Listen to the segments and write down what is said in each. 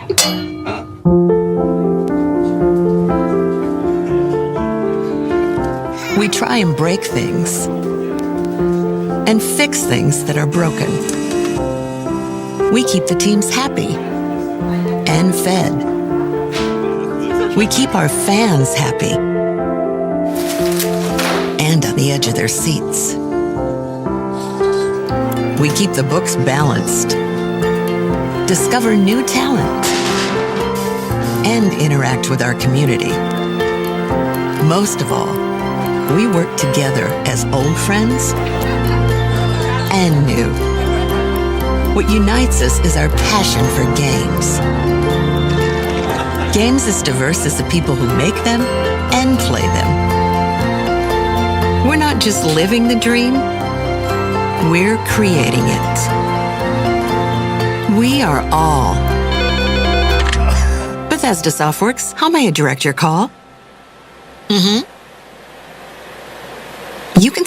We try and break things and fix things that are broken. We keep the teams happy and fed. We keep our fans happy and on the edge of their seats. We keep the books balanced, discover new talent, and interact with our community. Most of all, we work together as old friends and new. What unites us is our passion for games. Games as diverse as the people who make them and play them. We're not just living the dream, we're creating it. We are all Bethesda Softworks. How may I direct your call? You can.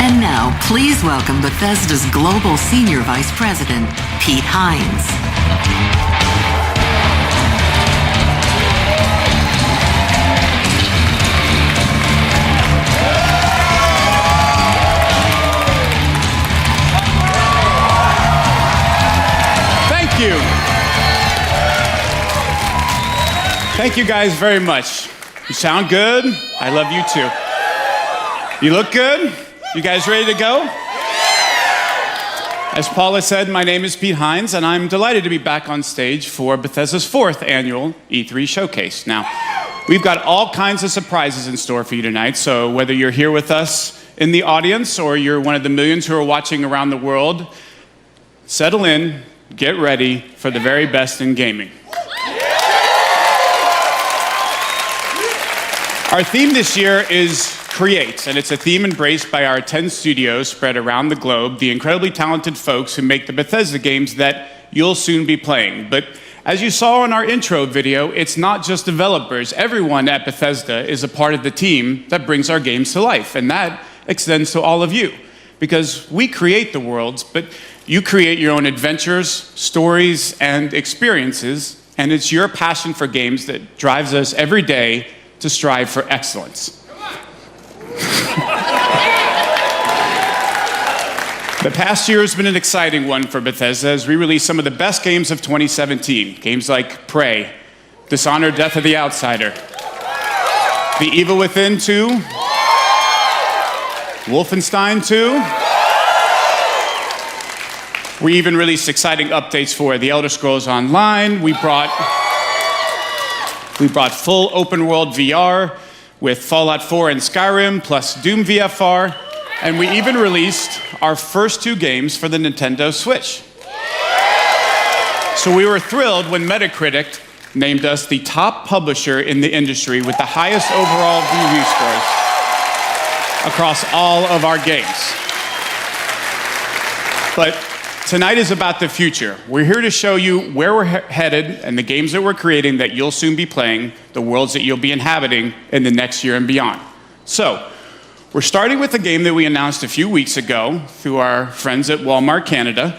And now, please welcome Bethesda's Global Senior Vice President, Pete Hines. Thank you. Thank you guys very much. You sound good. I love you too. You look good. You guys ready to go? As Paula said, my name is Pete Hines, and I'm delighted to be back on stage for Bethesda's 4th annual E3 Showcase. Now, we've got all kinds of surprises in store for you tonight, so whether you're here with us in the audience or you're one of the millions who are watching around the world, settle in, get ready for the very best in gaming. Our theme this year is Create, and it's a theme embraced by our 10 studios spread around the globe, the incredibly talented folks who make the Bethesda games that you'll soon be playing. But as you saw in our intro video, it's not just developers. Everyone at Bethesda is a part of the team that brings our games to life, and that extends to all of you. Because we create the worlds, but you create your own adventures, stories, and experiences, and it's your passion for games that drives us every day to strive for excellence. The past year has been an exciting one for Bethesda as we released some of the best games of 2017. Games like Prey, Dishonored: Death of the Outsider, The Evil Within 2, Wolfenstein 2. We even released exciting updates for The Elder Scrolls Online. We brought full open world VR with Fallout 4 and Skyrim, plus Doom VFR, and we even released our first 2 games for the Nintendo Switch. So we were thrilled when Metacritic named us the top publisher in the industry with the highest overall review scores across all of our games. But tonight is about the future. We're here to show you where we're headed and the games that we're creating that you'll soon be playing, the worlds that you'll be inhabiting in the next year and beyond. So, we're starting with a game that we announced a few weeks ago through our friends at Walmart Canada.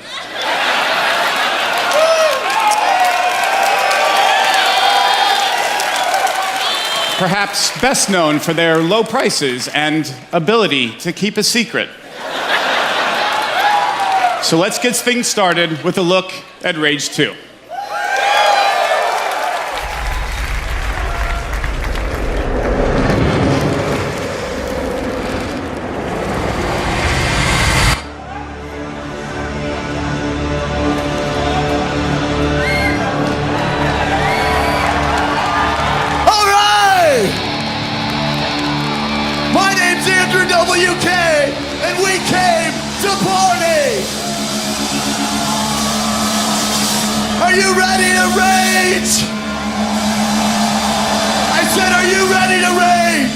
Perhaps best known for their low prices and ability to keep a secret. So let's get things started with a look at Rage 2. Are you ready to rage? I said, are you ready to rage?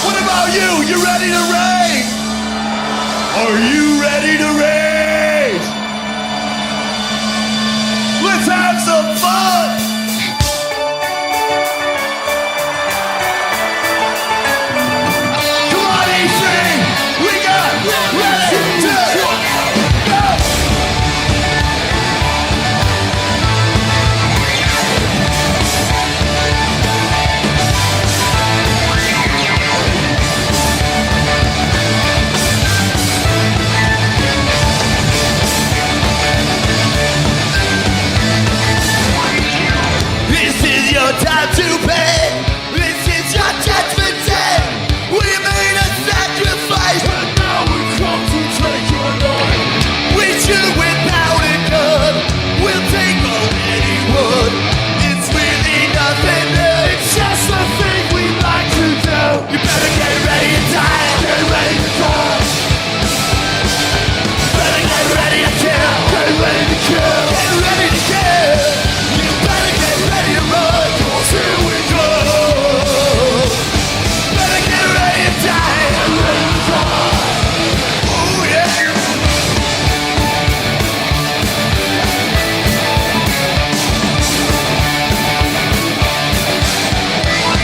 What about you? You ready to rage? Are you ready to rage? Let's have some fun! Come on, E3! We got ready to go! This is your time to pay. This is your judgment day. We made a sacrifice, and now we come to take your life. We shoot without a gun. We'll take all anyone. It's really nothing new. It's just a thing we like to do. You better get ready to die. Get ready to die. Better get ready to kill. Get ready to kill. Get ready to kill. You better get ready to run. 'Cause here we go. Better get ready to die. Get ready to die. Oh yeah.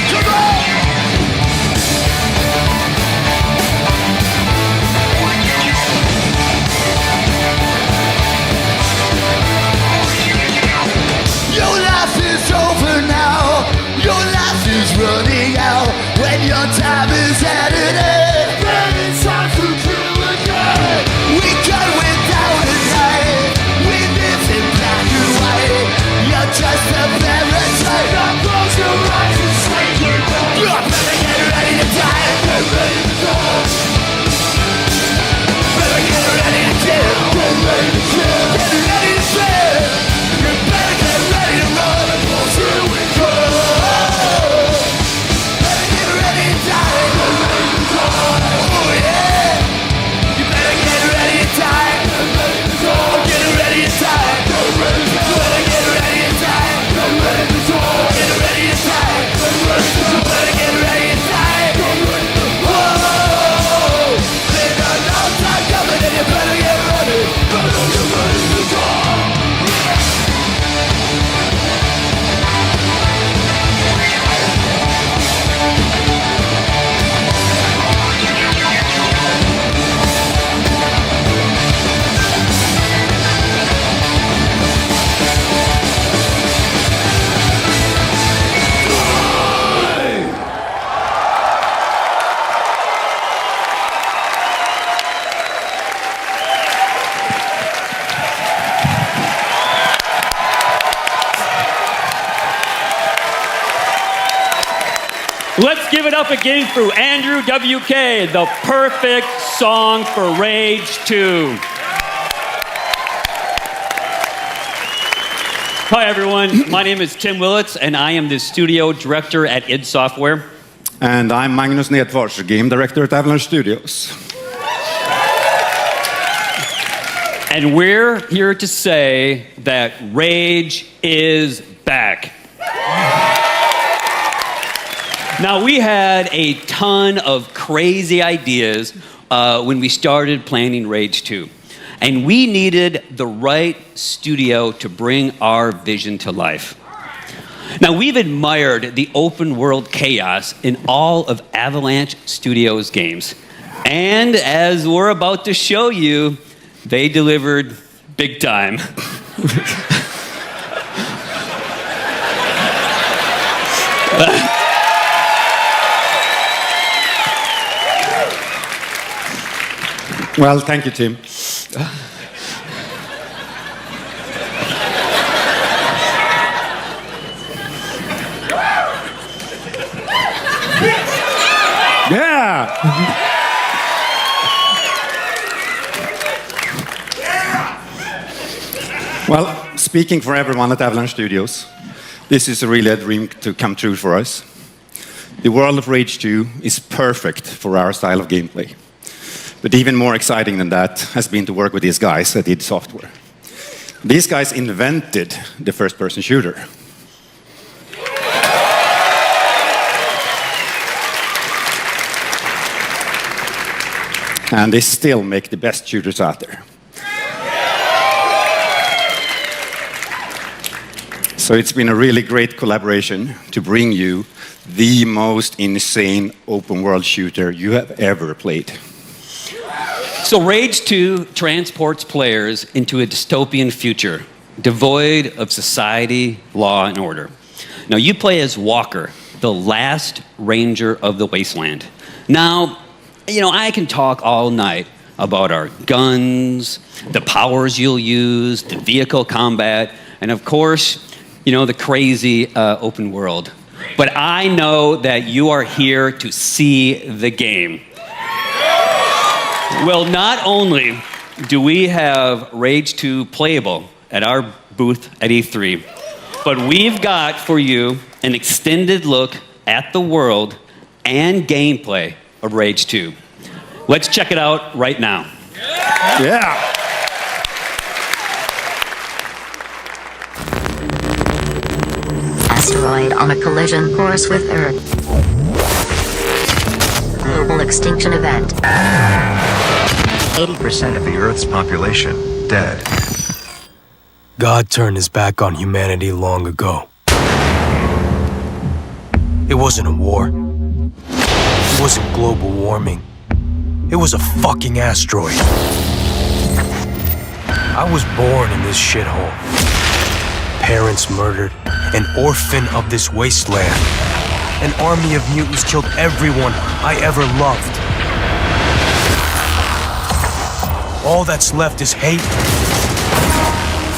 Come on. Your life is over now. Your life is running out. When your time is at an end, then it's time to kill again. We got without a knife. We live in black and white. You're just a parasite. Now close your eyes and say goodbye. You better get ready to die. Get ready to die. Better get ready to kill. Get ready to kill. Get ready to kill. You better get ready to run. 'Cause here we go. Better get ready to die. Get ready to die. Oh yeah. You better get ready to die. Get ready to die. Get ready to die. Get ready to die. Better get ready to die. Get ready to die. Get ready to die. Get ready to die. Better get ready to die. Get ready to die. Whoa. There's a long time coming and you better get ready. Better get ready to die. Let's give it up again for Andrew WK, the perfect song for Rage 2. Hi everyone, my name is Tim Willits and I am the studio director at id Software. And I'm Magnus Nedfors, game director at Avalanche Studios. And we're here to say that Rage is back. Now, we had a ton of crazy ideas when we started planning Rage 2. And we needed the right studio to bring our vision to life. Now, we've admired the open world chaos in all of Avalanche Studios games. And as we're about to show you, they delivered big time. Well, thank you, Tim. Yeah! Well, speaking for everyone at Avalanche Studios, this is really a dream to come true for us. The world of Rage 2 is perfect for our style of gameplay. But even more exciting than that has been to work with these guys at id Software. These guys invented the first-person shooter. And they still make the best shooters out there. So it's been a really great collaboration to bring you the most insane open world shooter you have ever played. So Rage 2 transports players into a dystopian future, devoid of society, law, and order. Now you play as Walker, the last ranger of the wasteland. Now, I can talk all night about our guns, the powers you'll use, the vehicle combat, and of course, the crazy open world. But I know that you are here to see the game. Well, not only do we have Rage 2 playable at our booth at E3, but we've got for you an extended look at the world and gameplay of Rage 2. Let's check it out right now. Yeah. Asteroid on a collision course with Earth. Global extinction event. 80% of the Earth's population dead. God turned his back on humanity long ago. It wasn't a war. It wasn't global warming. It was a fucking asteroid. I was born in this shithole. Parents murdered, an orphan of this wasteland. An army of mutants killed everyone I ever loved. All that's left is hate,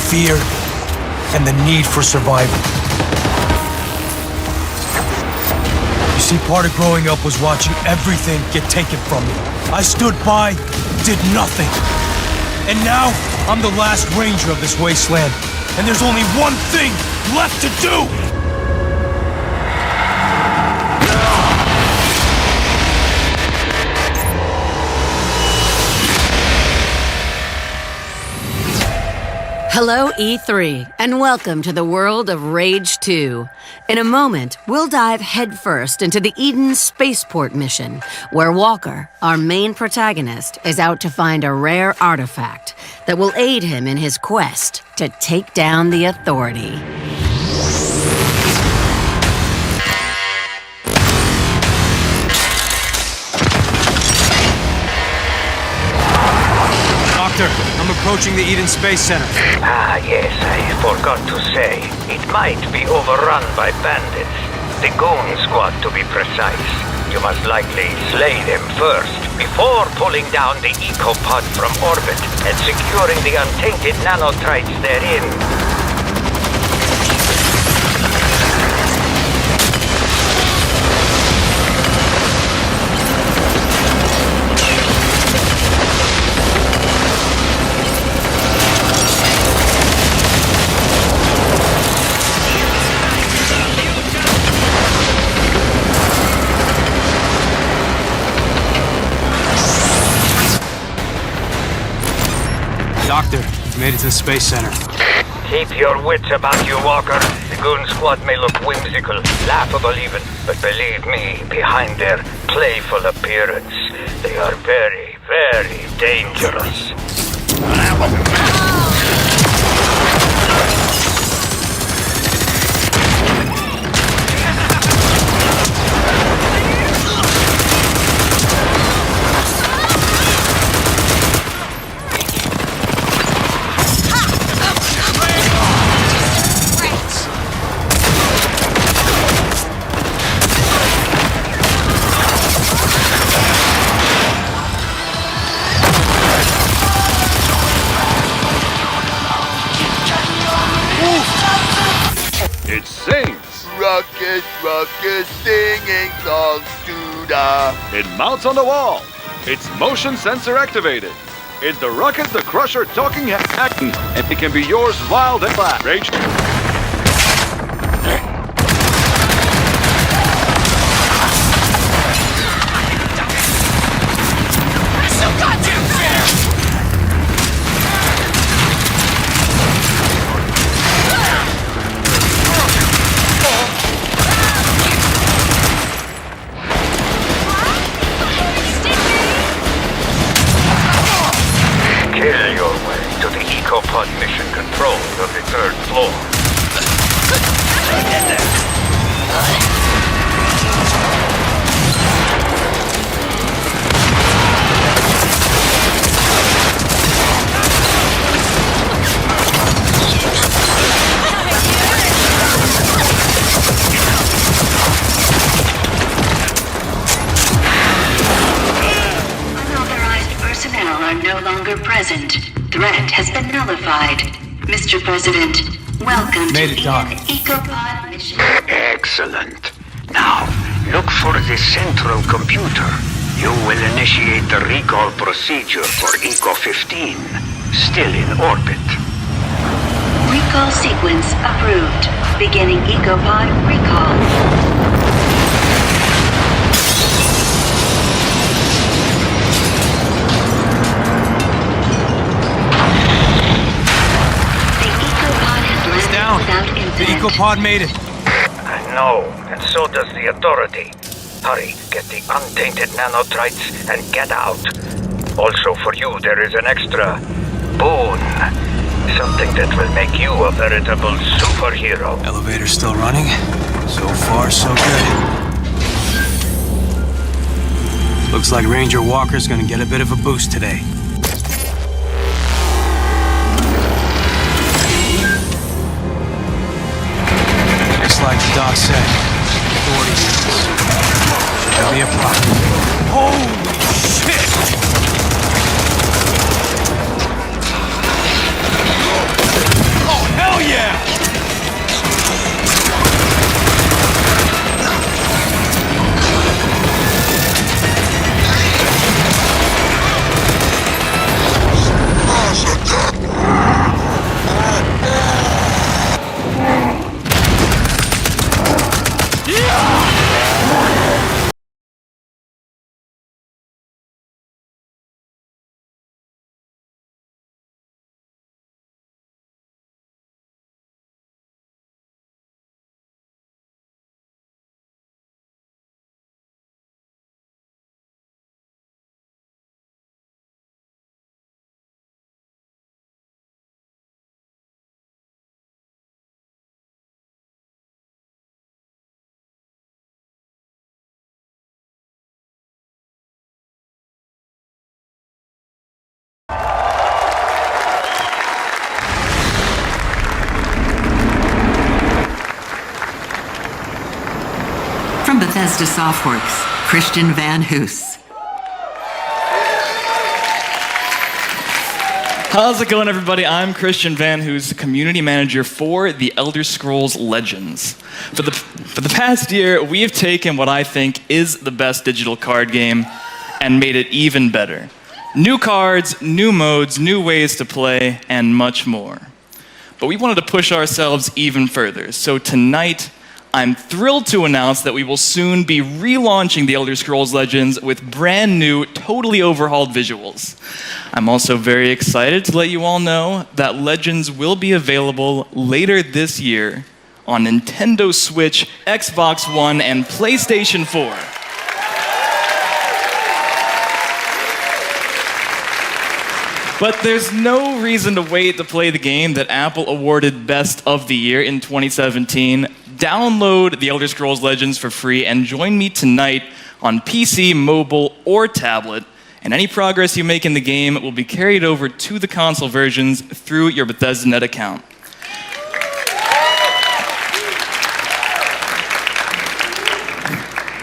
fear, and the need for survival. You see, part of growing up was watching everything get taken from me. I stood by, did nothing. And now, I'm the last ranger of this wasteland. And there's only one thing left to do! Hello, E3, and welcome to the world of Rage 2. In a moment, we'll dive headfirst into the Eden spaceport mission, where Walker, our main protagonist, is out to find a rare artifact that will aid him in his quest to take down the Authority. Doctor, I'm approaching the Eden Space Center. Ah, yes, I forgot to say. It might be overrun by bandits. The Goon Squad, to be precise. You must likely slay them first, before pulling down the ecopod from orbit and securing the untainted nanotrites therein. Doctor, you've made it to the Space Center. Keep your wits about you, Walker. The Goon Squad may look whimsical, laughable even, but believe me, behind their playful appearance, they are very, very dangerous. It sings. Ruckus, ruckus, singing songs to the... It mounts on the wall. It's motion sensor activated. It's the Ruckus the Crusher talking hack, and it can be yours wild and flat. Rage. before. Get there. Unauthorized personnel are no longer present. Threat has been nullified. Mr. President, welcome Made it, to Doc. the Ecopod mission. Excellent. Now, look for the central computer. You will initiate the recall procedure for Eco-15, still in orbit. Recall sequence approved. Beginning Ecopod recall. Down. Without The incident. Ecopod made it. I know, and so does the Authority. Hurry, get the untainted nanotrites and get out. Also for you, there is an extra boon. Something that will make you a veritable superhero. Elevator's still running. So far, so good. Looks like Ranger Walker's gonna get a bit of a boost today. Just like the doc said, authority units. Should be a problem. Holy shit! Oh, hell yeah! From Bethesda Softworks, Christian Van Hoos. How's it going, everybody? I'm Christian Van Hoos, community manager for The Elder Scrolls Legends. For the past year, we have taken what I think is the best digital card game and made it even better. New cards, new modes, new ways to play, and much more. But we wanted to push ourselves even further, so tonight, I'm thrilled to announce that we will soon be relaunching The Elder Scrolls Legends with brand new, totally overhauled visuals. I'm also very excited to let you all know that Legends will be available later this year on Nintendo Switch, Xbox One, and PlayStation 4. But there's no reason to wait to play the game that Apple awarded Best of the Year in 2017. Download The Elder Scrolls Legends for free and join me tonight on PC, mobile, or tablet. And any progress you make in the game will be carried over to the console versions through your Bethesda.net account.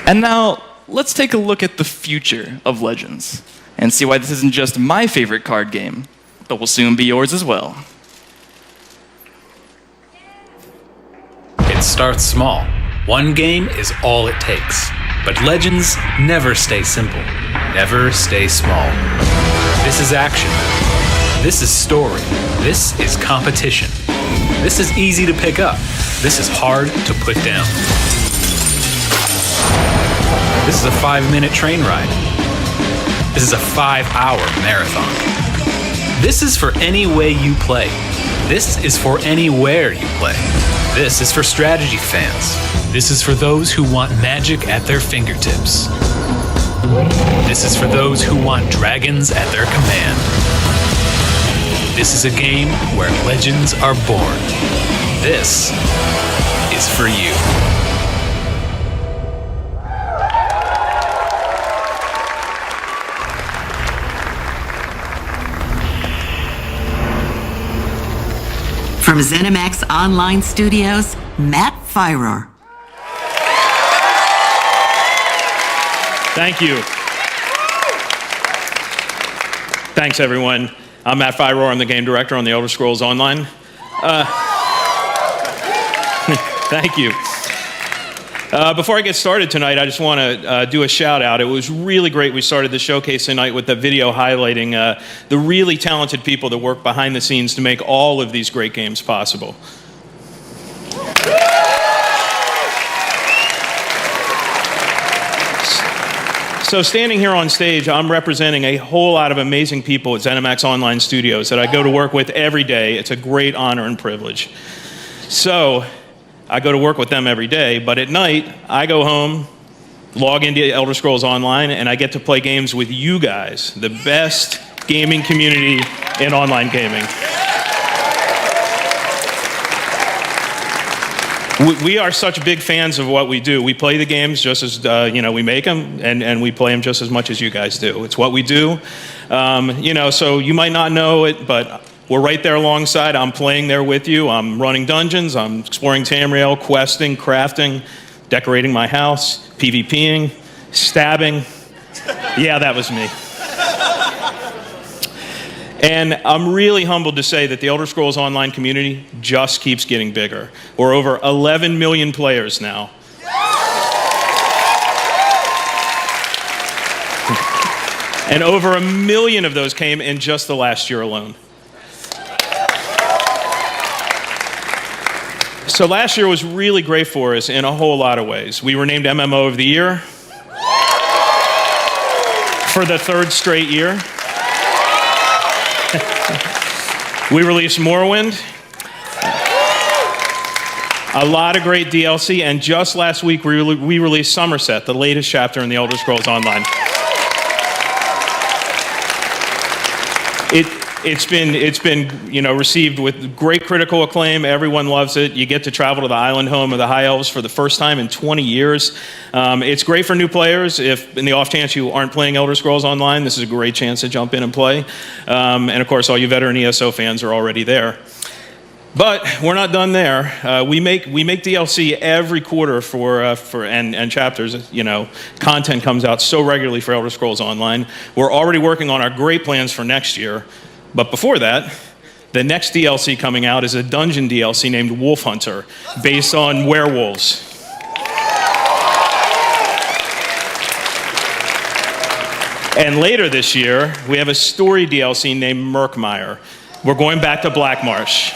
And now, let's take a look at the future of Legends and see why this isn't just my favorite card game, but will soon be yours as well. It starts small. One game is all it takes. But Legends never stay simple, never stay small. This is action. This is story. This is competition. This is easy to pick up. This is hard to put down. This is a 5-minute train ride. This is a 5-hour marathon. This is for any way you play. This is for anywhere you play. This is for strategy fans. This is for those who want magic at their fingertips. This is for those who want dragons at their command. This is a game where legends are born. This is for you. From ZeniMax Online Studios, Matt Fyrer. Thank you. Thanks, everyone. I'm Matt Fyrer. I'm the game director on the Elder Scrolls Online. Thank you. Before I get started tonight, I just want to do a shout out. It was really great. We started the showcase tonight with the video highlighting the really talented people that work behind the scenes to make all of these great games possible. So standing here on stage, I'm representing a whole lot of amazing people at ZeniMax Online Studios that I go to work with every day. It's a great honor and privilege. So I go to work with them every day, but at night, I go home, log into Elder Scrolls Online, and I get to play games with you guys, the best gaming community in online gaming. We are such big fans of what we do. We play the games just as, we make them, and we play them just as much as you guys do. It's what we do. So you might not know it, but we're right there alongside. I'm playing there with you. I'm running dungeons. I'm exploring Tamriel, questing, crafting, decorating my house, PvPing, stabbing. Yeah, that was me. And I'm really humbled to say that the Elder Scrolls Online community just keeps getting bigger. We're over 11 million players now. And over 1 million of those came in just the last year alone. So last year was really great for us in a whole lot of ways. We were named MMO of the Year for the 3rd straight year. We released Morrowind, a lot of great DLC, and just last week we released Somerset, the latest chapter in the Elder Scrolls Online. It's been received with great critical acclaim. Everyone loves it. You get to travel to the island home of the High Elves for the first time in 20 years. It's great for new players. If in the off chance you aren't playing Elder Scrolls Online, this is a great chance to jump in and play. And of course, all you veteran ESO fans are already there. But we're not done there. We make DLC every quarter and chapters. Content comes out so regularly for Elder Scrolls Online. We're already working on our great plans for next year. But before that, the next DLC coming out is a dungeon DLC named Wolf Hunter, based on werewolves. And later this year, we have a story DLC named Murkmire. We're going back to Blackmarsh.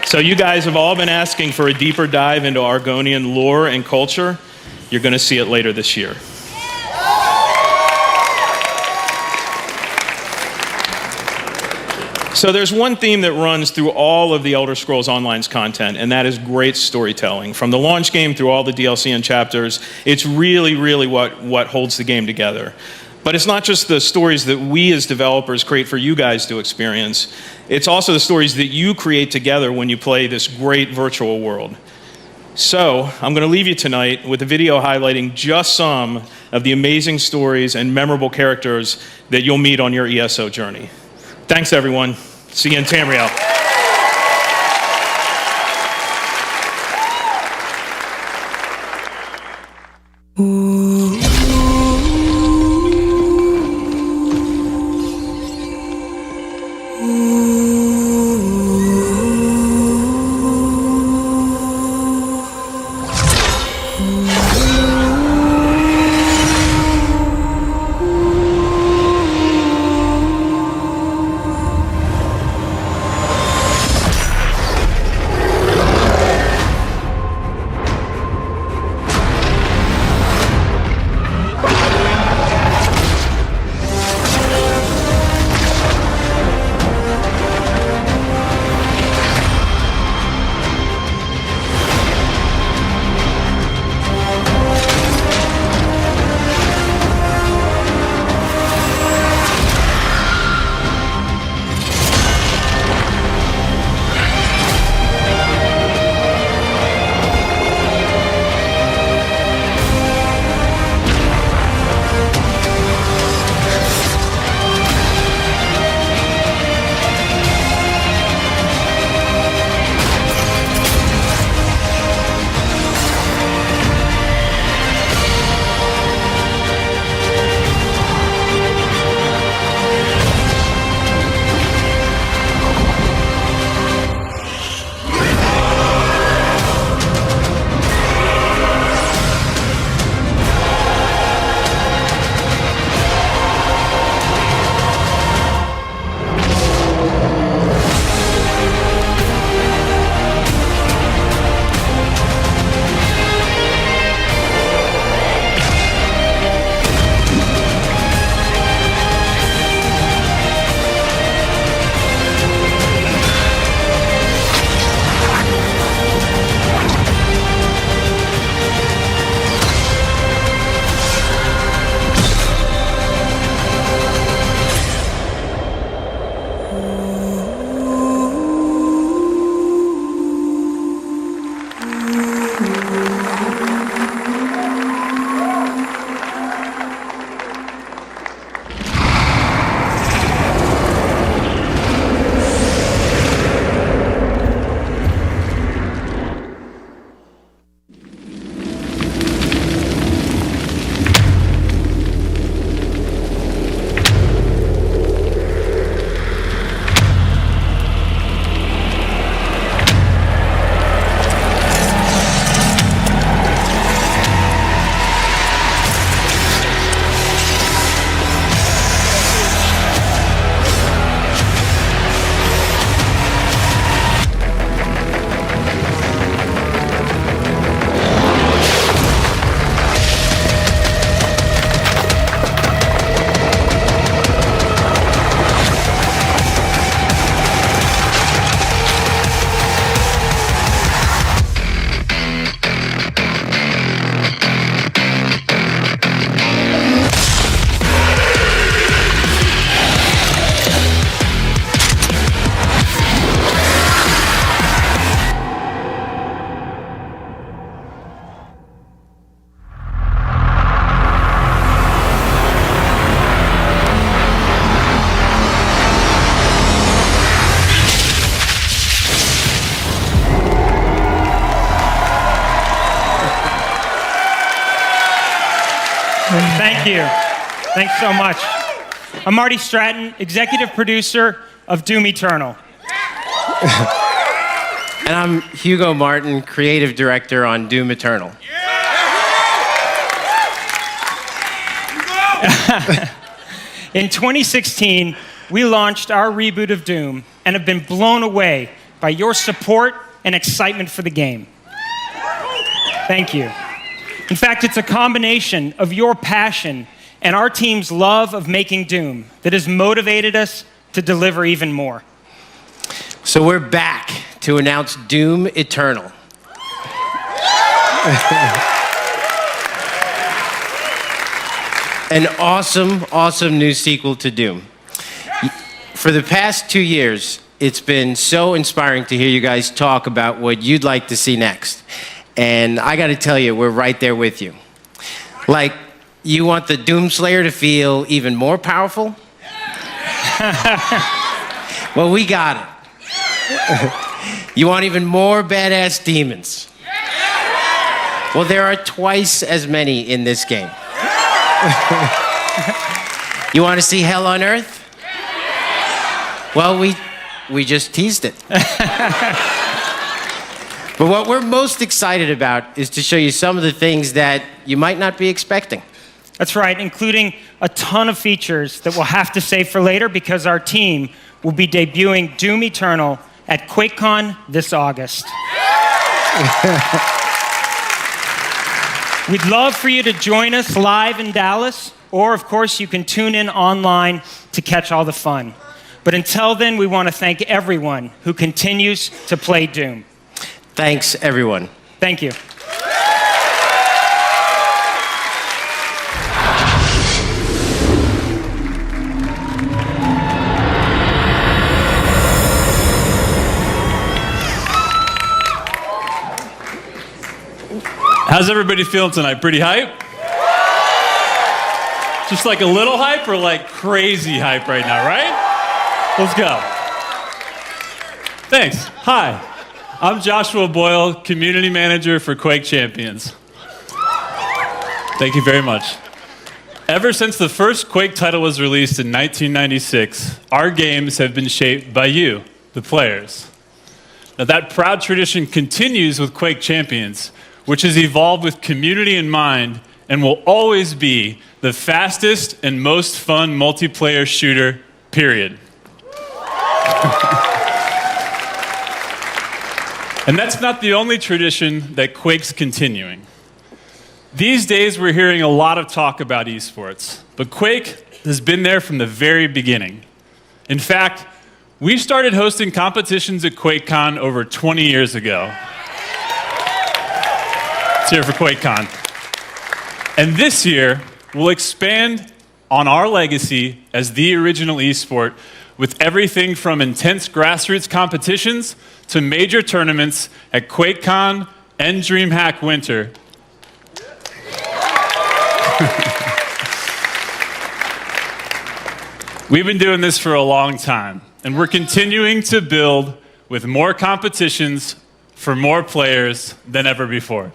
So you guys have all been asking for a deeper dive into Argonian lore and culture. You're going to see it later this year. So there's one theme that runs through all of the Elder Scrolls Online's content, and that is great storytelling. From the launch game through all the DLC and chapters, it's really, really what holds the game together. But it's not just the stories that we as developers create for you guys to experience. It's also the stories that you create together when you play this great virtual world. So I'm going to leave you tonight with a video highlighting just some of the amazing stories and memorable characters that you'll meet on your ESO journey. Thanks, everyone. See you in Tamriel. Thank you. Thanks so much. I'm Marty Stratton, executive producer of Doom Eternal. And I'm Hugo Martin, creative director on Doom Eternal. In 2016, we launched our reboot of Doom and have been blown away by your support and excitement for the game. Thank you. In fact, it's a combination of your passion and our team's love of making Doom that has motivated us to deliver even more. So we're back to announce Doom Eternal. An awesome, awesome new sequel to Doom. For the past 2 years, it's been so inspiring to hear you guys talk about what you'd like to see next. And I gotta tell you, we're right there with you. Like, you want the Doomslayer to feel even more powerful? Well, we got it. You want even more badass demons? Well, there are twice as many in this game. You want to see hell on earth? Well, we just teased it. But what we're most excited about is to show you some of the things that you might not be expecting. That's right, including a ton of features that we'll have to save for later because our team will be debuting Doom Eternal at QuakeCon this August. We'd love for you to join us live in Dallas, or of course you can tune in online to catch all the fun. But until then, we want to thank everyone who continues to play Doom. Thanks, everyone. Thank you. How's everybody feeling tonight? Pretty hype? Just like a little hype or like crazy hype right now, right? Let's go. Thanks. Hi, I'm Joshua Boyle, community manager for Quake Champions. Thank you very much. Ever since the first Quake title was released in 1996, our games have been shaped by you, the players. Now that proud tradition continues with Quake Champions, which has evolved with community in mind and will always be the fastest and most fun multiplayer shooter, period. And that's not the only tradition that Quake's continuing. These days we're hearing a lot of talk about esports, but Quake has been there from the very beginning. In fact, we started hosting competitions at QuakeCon over 20 years ago. Here for QuakeCon. And this year, we'll expand on our legacy as the original esport with everything from intense grassroots competitions to major tournaments at QuakeCon and DreamHack Winter. We've been doing this for a long time, and we're continuing to build with more competitions for more players than ever before.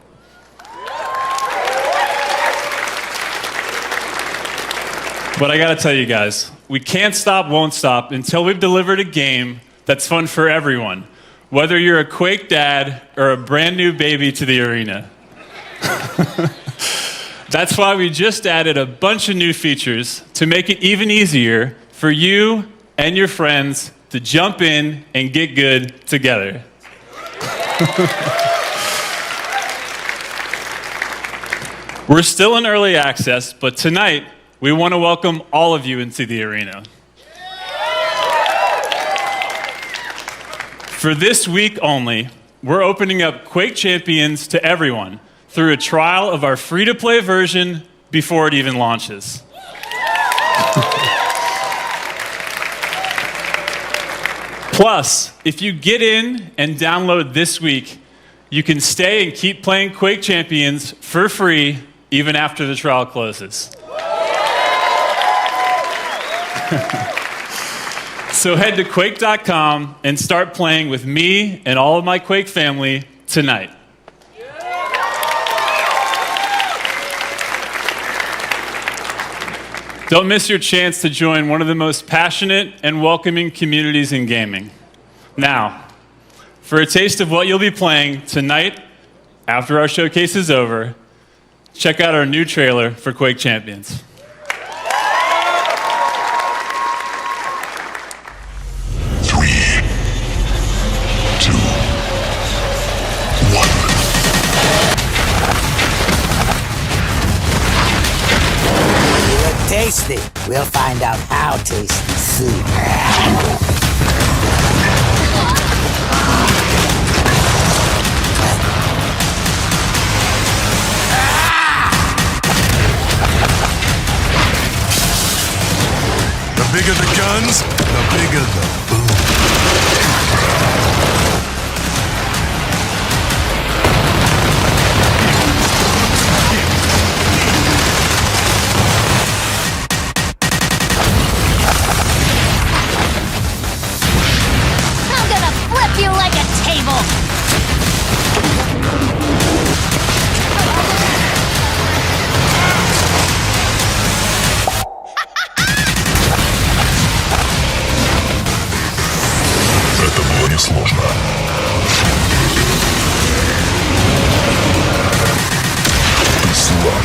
But I gotta tell you guys, we can't stop, won't stop until we've delivered a game that's fun for everyone, whether you're a Quake dad or a brand new baby to the arena. That's why we just added a bunch of new features to make it even easier for you and your friends to jump in and get good together. We're still in early access, but tonight, we want to welcome all of you into the arena. For this week only, we're opening up Quake Champions to everyone through a trial of our free-to-play version before it even launches. Plus, if you get in and download this week, you can stay and keep playing Quake Champions for free even after the trial closes. So head to Quake.com and start playing with me and all of my Quake family tonight. Don't miss your chance to join one of the most passionate and welcoming communities in gaming. Now, for a taste of what you'll be playing tonight after our showcase is over, check out our new trailer for Quake Champions. Tasty. We'll find out how tasty soon. The bigger the guns, the bigger the boom. You like a table. Это было несложно. Ты слаб.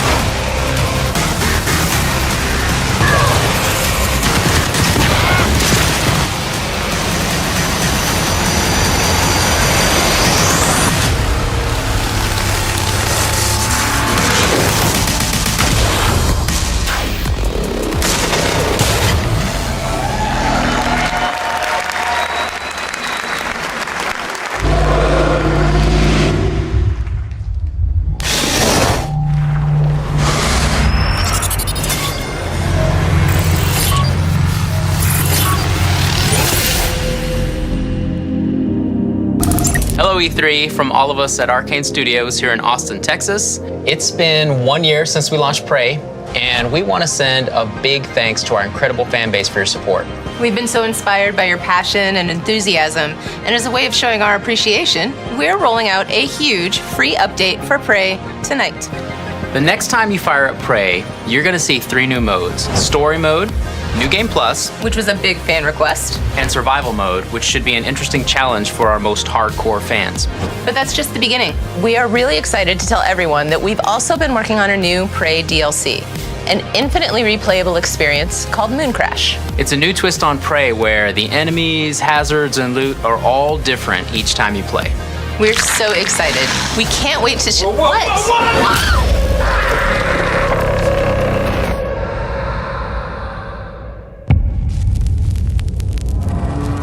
Hello E3 from all of us at Arcane Studios here in Austin, Texas. It's been 1 year since we launched Prey, and we want to send a big thanks to our incredible fan base for your support. We've been so inspired by your passion and enthusiasm, and as a way of showing our appreciation, we're rolling out a huge free update for Prey tonight. The next time you fire up Prey, you're going to see 3 new modes. Story mode, New Game Plus, which was a big fan request, and Survival mode, which should be an interesting challenge for our most hardcore fans. But that's just the beginning. We are really excited to tell everyone that we've also been working on a new Prey DLC, an infinitely replayable experience called Moon Crash. It's a new twist on Prey where the enemies, hazards, and loot are all different each time you play. We're so excited. We can't wait to what?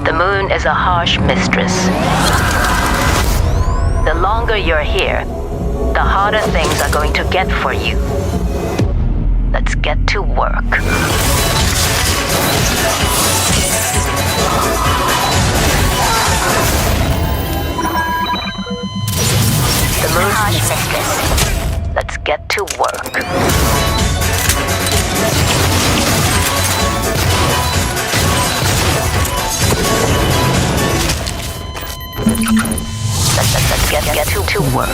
The moon is a harsh mistress. The longer you're here, the harder things are going to get for you. Let's get to work. The moon's harsh mistress. Let's get to work. Let's get to work.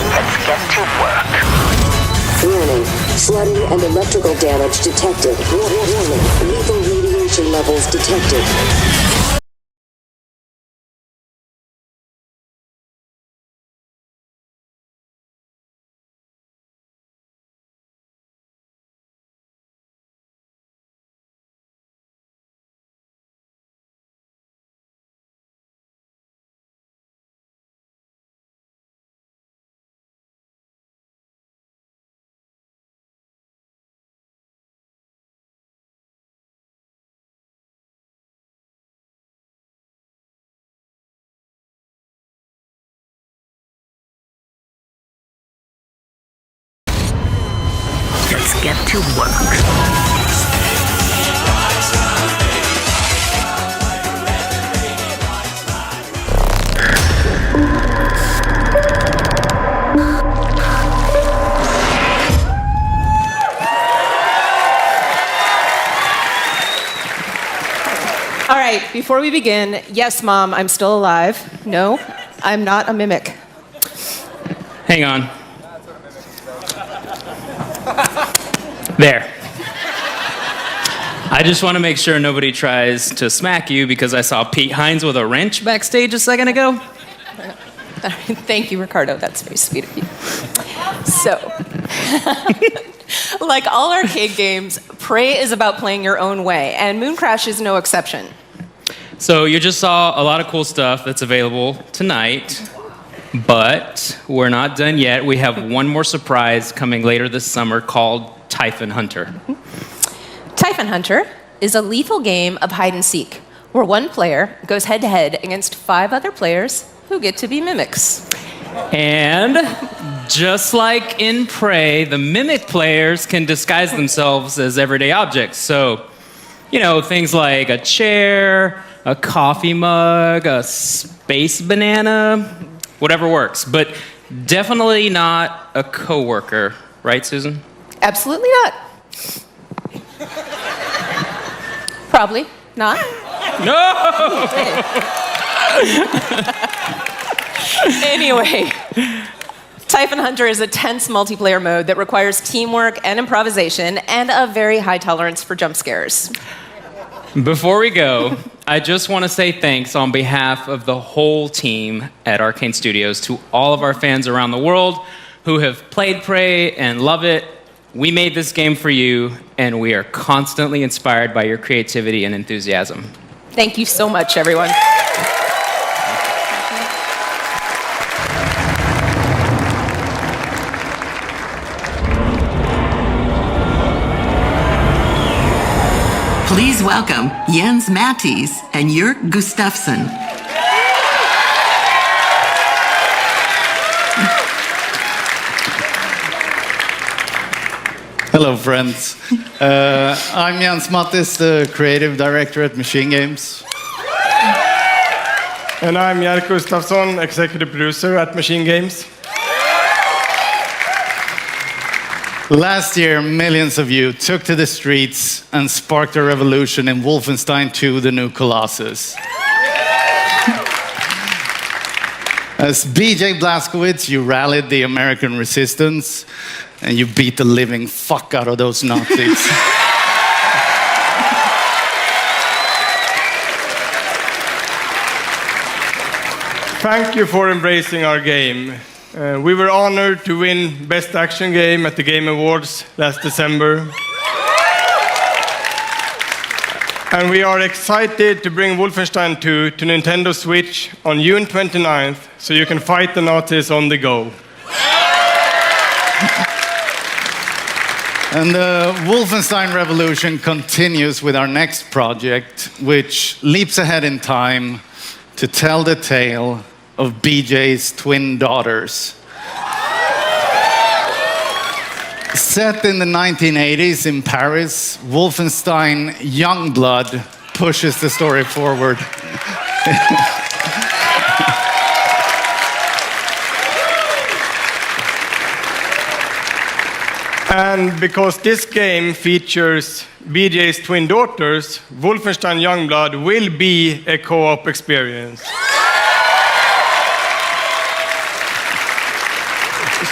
Let's get to work. Warning. Flooding and electrical damage detected. Warning. Lethal radiation levels detected. Let's get to work. All right, right, before we begin, yes, Mom, I'm still alive. No, I'm not a mimic. Hang on. There. I just want to make sure nobody tries to smack you because I saw Pete Hines with a wrench backstage a second ago. Thank you, Ricardo. That's very sweet of you. So, like all arcade games, Prey is about playing your own way, and Mooncrash is no exception. So you just saw a lot of cool stuff that's available tonight, but we're not done yet. We have one more surprise coming later this summer called Typhon Hunter. Typhon Hunter is a lethal game of hide and seek, where one player goes head-to-head against 5 other players who get to be mimics. And just like in Prey, the mimic players can disguise themselves as everyday objects. So, you know, things like a chair, a coffee mug, a space banana, whatever works. But definitely not a coworker, right, Susan? Absolutely not. Probably not. No! Anyway, Typhon Hunter is a tense multiplayer mode that requires teamwork and improvisation and a very high tolerance for jump scares. Before we go, I just want to say thanks on behalf of the whole team at Arcane Studios to all of our fans around the world who have played Prey and love it. We made this game for you, and we are constantly inspired by your creativity and enthusiasm. Thank you so much, everyone. Please welcome Jens Mattis and Jörg Gustafsson. Hello, friends. I'm Jens Mattis, the creative director at Machine Games. And I'm Jörg Gustafsson, executive producer at Machine Games. Last year, millions of you took to the streets and sparked a revolution in Wolfenstein 2: The New Colossus. As BJ Blazkowicz, you rallied the American resistance, and you beat the living fuck out of those Nazis. Thank you for embracing our game. We were honored to win Best Action Game at the Game Awards last December. And we are excited to bring Wolfenstein 2 to Nintendo Switch on June 29th, so you can fight the Nazis on the go. And the Wolfenstein revolution continues with our next project, which leaps ahead in time to tell the tale of BJ's twin daughters. Set in the 1980s in Paris, Wolfenstein Youngblood pushes the story forward. And because this game features BJ's twin daughters, Wolfenstein Youngblood will be a co-op experience.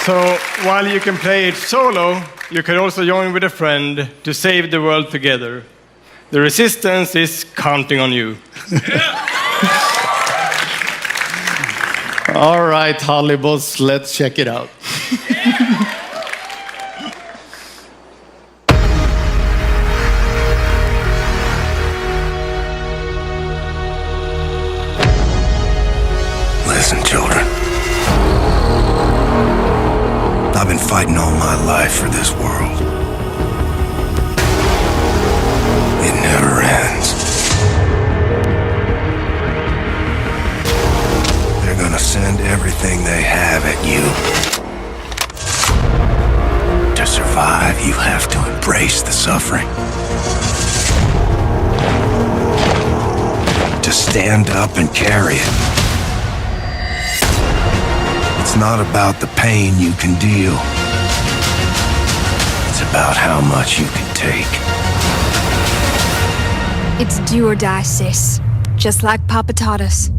So while you can play it solo, you can also join with a friend to save the world together. The resistance is counting on you. All right, Hollybos, let's check it out. Listen, children. I've been fighting all my life for this world. It never ends. They're gonna send everything they have at you. To survive, you have to embrace the suffering. To stand up and carry it. It's not about the pain you can deal. It's about how much you can take. It's do or die, sis. just like Papa taught us.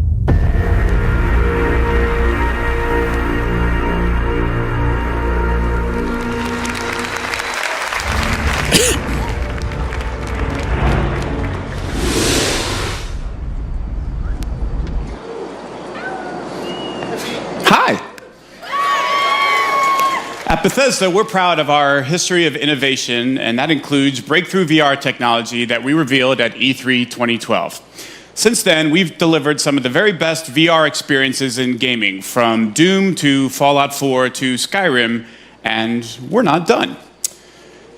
Hi. At Bethesda, we're proud of our history of innovation, and that includes breakthrough VR technology that we revealed at E3 2012. Since then, we've delivered some of the very best VR experiences in gaming, from Doom to Fallout 4 to Skyrim, and we're not done.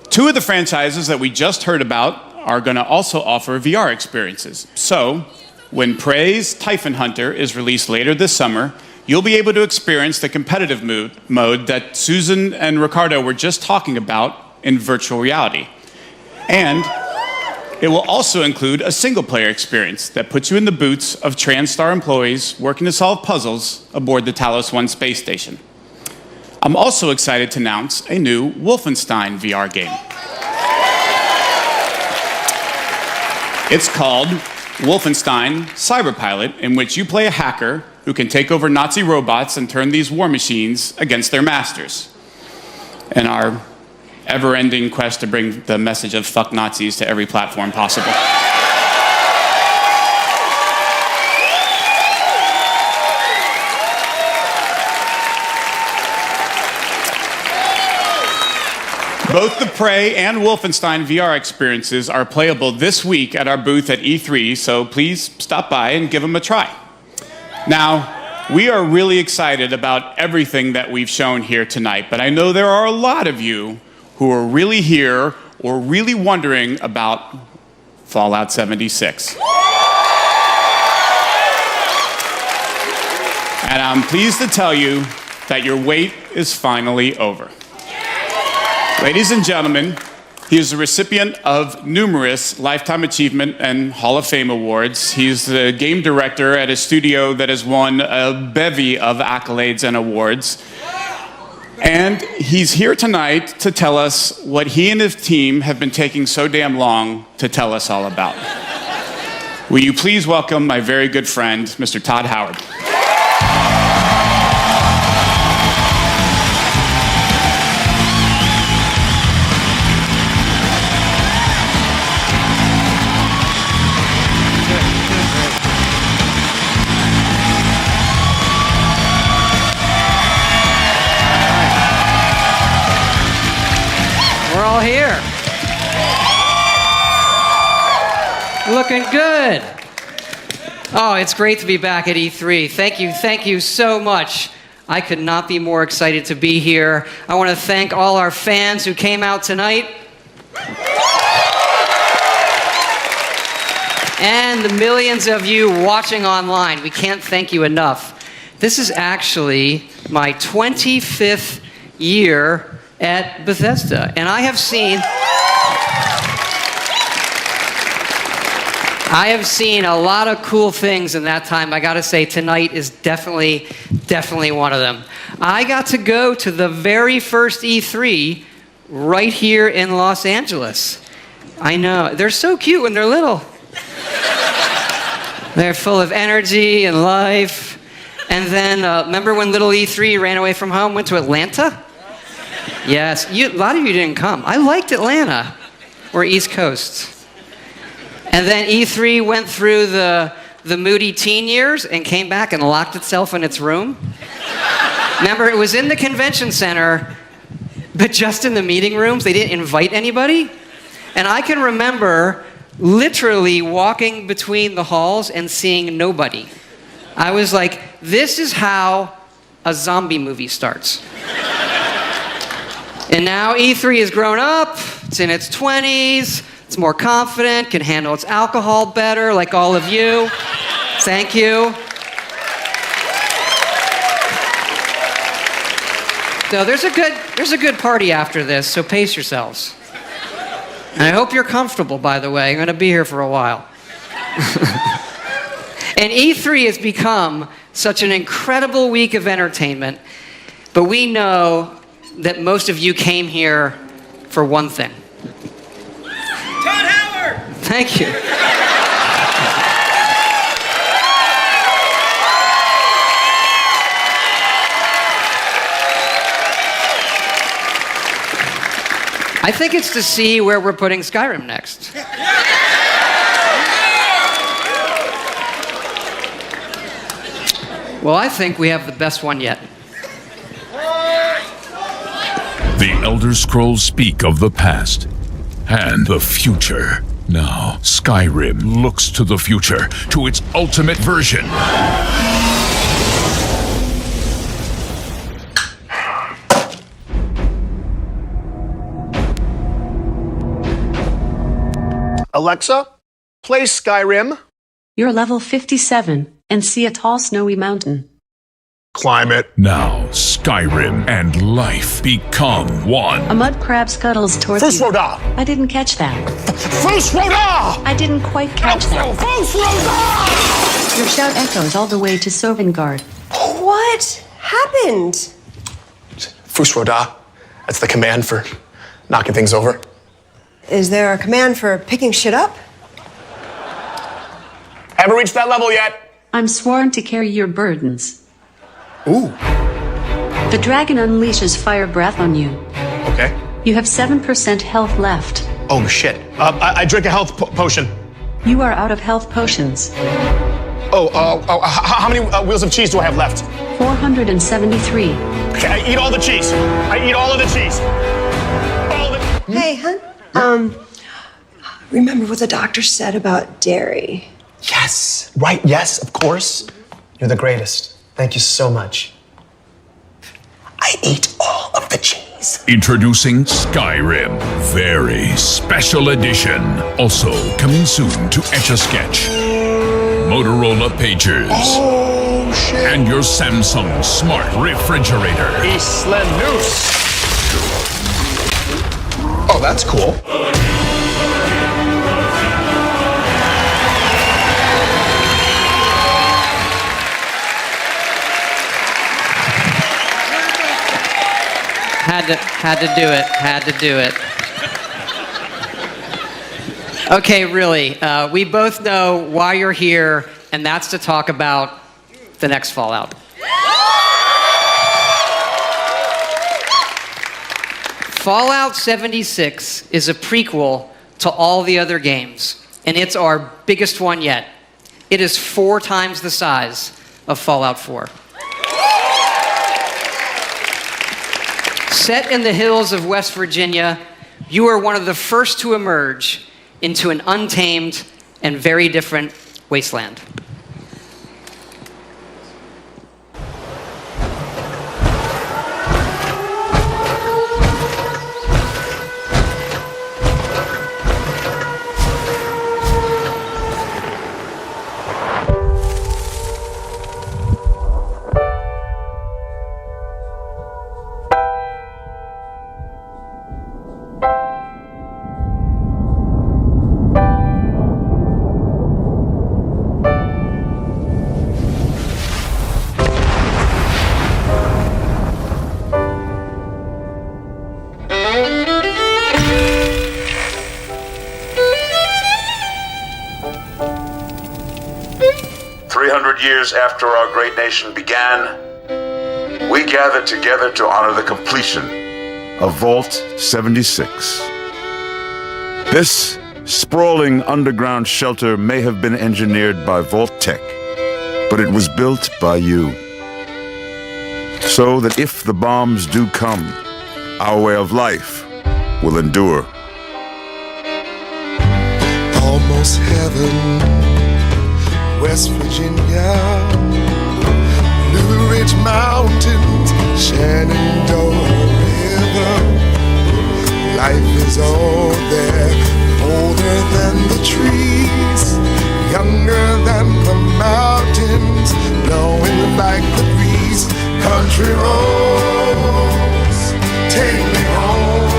Two of the franchises that we just heard about are going to also offer VR experiences. So, when Prey's Typhon Hunter is released later this summer, you'll be able to experience the competitive mode that Susan and Ricardo were just talking about in virtual reality. And it will also include a single-player experience that puts you in the boots of TranStar employees working to solve puzzles aboard the Talos 1 space station. I'm also excited to announce a new Wolfenstein VR game. It's called Wolfenstein Cyberpilot, in which you play a hacker who can take over Nazi robots and turn these war machines against their masters. In our ever-ending quest to bring the message of fuck Nazis to every platform possible. Both the Prey and Wolfenstein VR experiences are playable this week at our booth at E3, so please stop by and give them a try. Now, we are really excited about everything that we've shown here tonight, but I know there are a lot of you who are really here or really wondering about Fallout 76. And I'm pleased to tell you that your wait is finally over. Ladies and gentlemen, he is the recipient of numerous Lifetime Achievement and Hall of Fame awards. He's the game director at a studio that has won a bevy of accolades and awards. And he's here tonight to tell us what he and his team have been taking so damn long to tell us all about. Will you please welcome my very good friend, Mr. Todd Howard. We're all here. Looking good. Oh, it's great to be back at E3. Thank you so much. I could not be more excited to be here. I want to thank all our fans who came out tonight. And the millions of you watching online. We can't thank you enough. This is actually my 25th year at Bethesda, and I have seen a lot of cool things in that time. I gotta say, tonight is definitely one of them. I got to go to the very first E3 right here in Los Angeles. I know, they're so cute when they're little. They're full of energy and life. And then, remember when little E3 ran away from home, went to Atlanta? Yes, a lot of you didn't come. I liked Atlanta. We're East Coast. And then E3 went through the moody teen years and came back and locked itself in its room. Remember, it was in the convention center, but just in the meeting rooms. They didn't invite anybody. And I can remember literally walking between the halls and seeing nobody. I was like, this is how a zombie movie starts. And now E3 has grown up, it's in its 20s, it's more confident, can handle its alcohol better, like all of you. Thank you. So there's a good party after this, so pace yourselves. And I hope you're comfortable, by the way. I'm gonna be here for a while. And E3 has become such an incredible week of entertainment, but we know that most of you came here for one thing. Todd Howard! Thank you. I think it's to see where we're putting Skyrim next. Well, I think we have the best one yet. The Elder Scrolls speak of the past and the future. Now, Skyrim looks to the future, to its ultimate version. Alexa, play Skyrim. You're level 57 and see a tall snowy mountain. Climb it. Now, Skyrim and life become one. A mud crab scuttles towards First you. Roda! I didn't catch that. First Roda! I didn't quite catch that. First Roda! Your shout echoes all the way to Sovngarde. What happened? First Roda. That's the command for knocking things over. Is there a command for picking shit up? Haven't reached that level yet. I'm sworn to carry your burdens. Ooh. The dragon unleashes fire breath on you. Okay. You have 7% health left. Oh, shit. I drink a health potion. You are out of health potions. How many wheels of cheese do I have left? 473. Okay, I eat all the cheese. I eat all of the cheese. Hey, hun. Remember what the doctor said about dairy? Yes. Right, yes, of course. You're the greatest. Thank you so much. I eat all of the cheese. Introducing Skyrim, very special edition. Also coming soon to Etch-a-Sketch, Motorola Pagers, and your Samsung Smart Refrigerator. Isla Noose. Oh, that's cool. Had to do it. Okay, really, we both know why you're here, and that's to talk about the next Fallout. Fallout 76 is a prequel to all the other games, and it's our biggest one yet. It is 4 times the size of Fallout 4. Set in the hills of West Virginia, you are one of the first to emerge into an untamed and very different wasteland. Years after our great nation began, we gathered together to honor the completion of Vault 76. This sprawling underground shelter may have been engineered by Vault Tech, but it was built by you. So that if the bombs do come, our way of life will endure. Almost heaven. West Virginia, Blue Ridge Mountains, Shenandoah River. Life is all there, older than the trees, younger than the mountains, blowing like the breeze. Country roads, take me home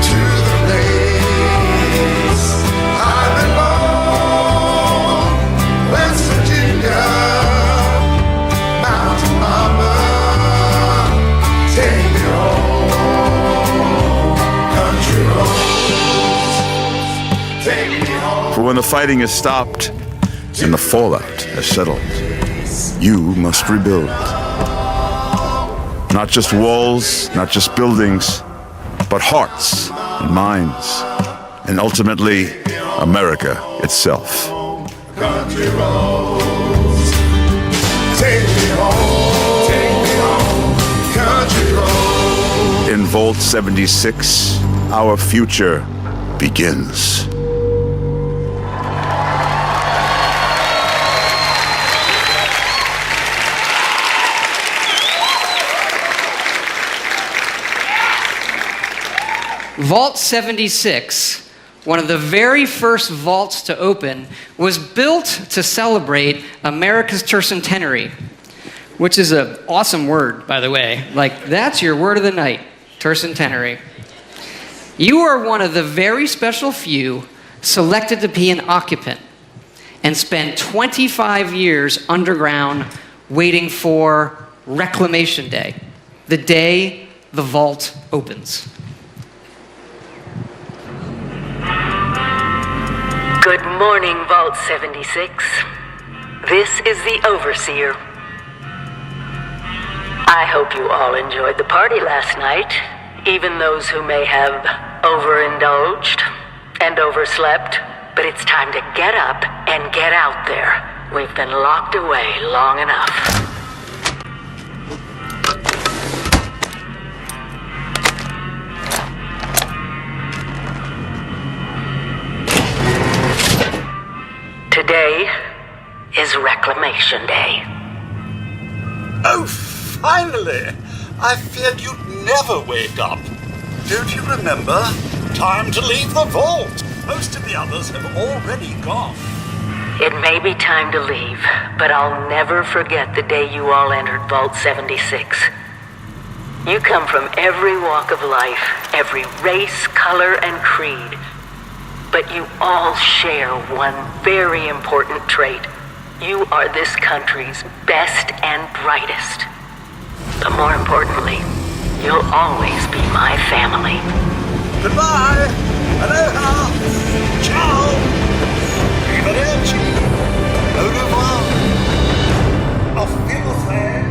to the place I belong. West Virginia, Mountain Mama, take me home. Country roads, take me home. For when the fighting is stopped and the fallout has settled, you must rebuild. Not just walls, not just buildings, but hearts and minds, and ultimately, America itself. Country roads, take me home, country roads. In Vault 76, our future begins. Vault 76, one of the very first vaults to open, was built to celebrate America's tercentenary, which is an awesome word, by the way. Like, that's your word of the night, tercentenary. You are one of the very special few selected to be an occupant and spent 25 years underground waiting for Reclamation Day, the day the vault opens. Good morning, Vault 76. This is the Overseer. I hope you all enjoyed the party last night, even those who may have overindulged and overslept. But it's time to get up and get out there. We've been locked away long enough. Today is Reclamation Day. Oh, finally! I feared you'd never wake up. Don't you remember? Time to leave the vault. Most of the others have already gone. It may be time to leave, but I'll never forget the day you all entered Vault 76. You come from every walk of life, every race, color, and creed. But you all share one very important trait. You are this country's best and brightest. But more importantly, you'll always be my family. Goodbye! Aloha! Ciao! Arrivederci! Au revoir! Auf Wiedersehen!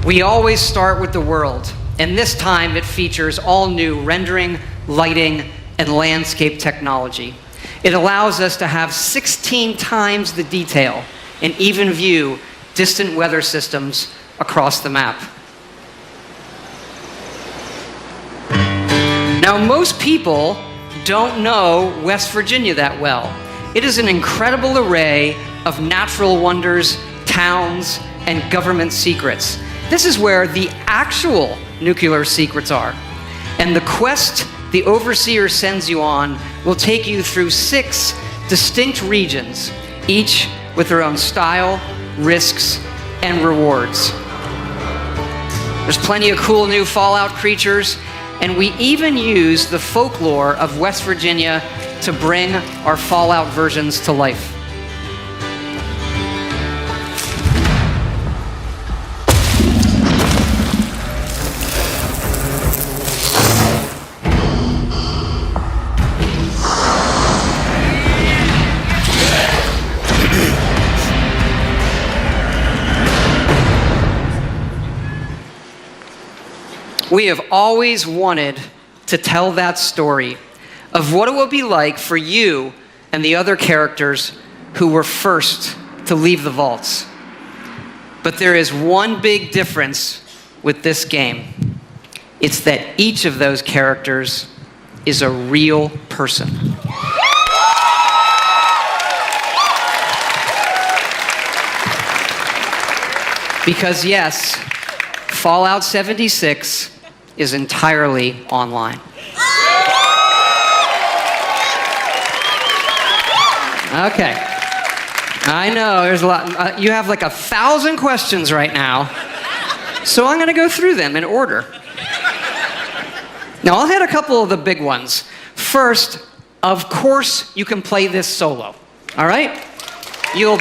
We always start with the world, and this time it features all new rendering, lighting, and landscape technology. It allows us to have 16 times the detail and even view distant weather systems across the map. Now, most people don't know West Virginia that well. It is an incredible array of natural wonders, towns, and government secrets. This is where the actual nuclear secrets are. And the quest the Overseer sends you on will take you through 6 distinct regions, each with their own style, risks, and rewards. There's plenty of cool new Fallout creatures, and we even use the folklore of West Virginia to bring our Fallout versions to life. We have always wanted to tell that story of what it will be like for you and the other characters who were first to leave the vaults. But there is one big difference with this game. It's that each of those characters is a real person. Because yes, Fallout 76 is entirely online. Okay. I know, there's a lot. You have like 1,000 questions right now. So I'm going to go through them in order. Now, I'll hit a couple of the big ones. First, of course, you can play this solo. All right? You'll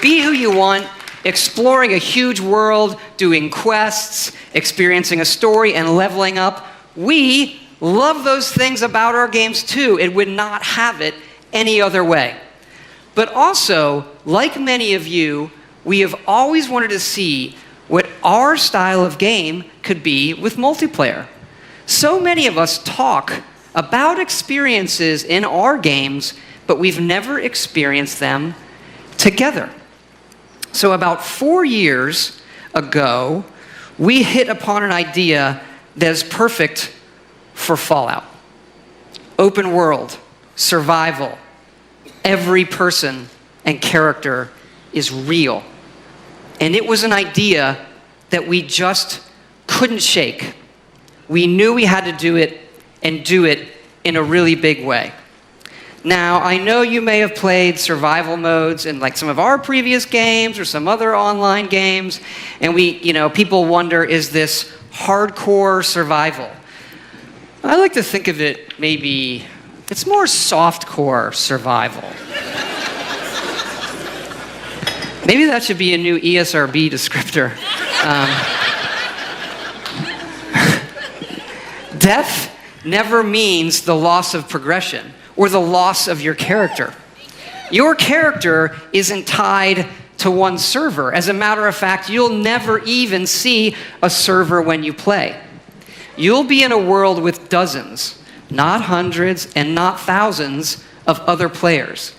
be who you want, exploring a huge world, doing quests, experiencing a story, and leveling up We love those things about our games too. It would not have it any other way. But also, like many of you, we have always wanted to see what our style of game could be with multiplayer. So many of us talk about experiences in our games, but we've never experienced them together. So about 4 years ago, we hit upon an idea that is perfect for Fallout. Open world, survival, every person and character is real. And it was an idea that we just couldn't shake. We knew we had to do it and do it in a really big way. Now, I know you may have played survival modes in like some of our previous games or some other online games, and people wonder, is this hardcore survival? I like to think of it maybe, it's more softcore survival. Maybe that should be a new ESRB descriptor. Death never means the loss of progression or the loss of your character. Your character isn't tied to one server. As a matter of fact, you'll never even see a server when you play. You'll be in a world with dozens, not hundreds and not thousands of other players.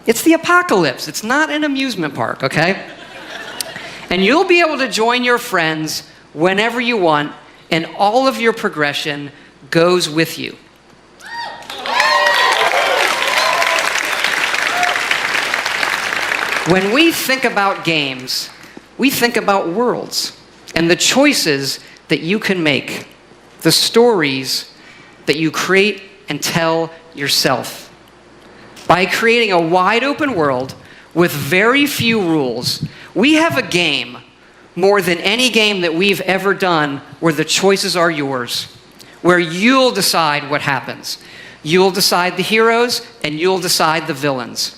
It's the apocalypse. It's not an amusement park, okay? And you'll be able to join your friends whenever you want, and all of your progression goes with you. When we think about games, we think about worlds and the choices that you can make, the stories that you create and tell yourself. By creating a wide open world with very few rules, we have a game more than any game that we've ever done where the choices are yours, where you'll decide what happens. You'll decide the heroes and you'll decide the villains.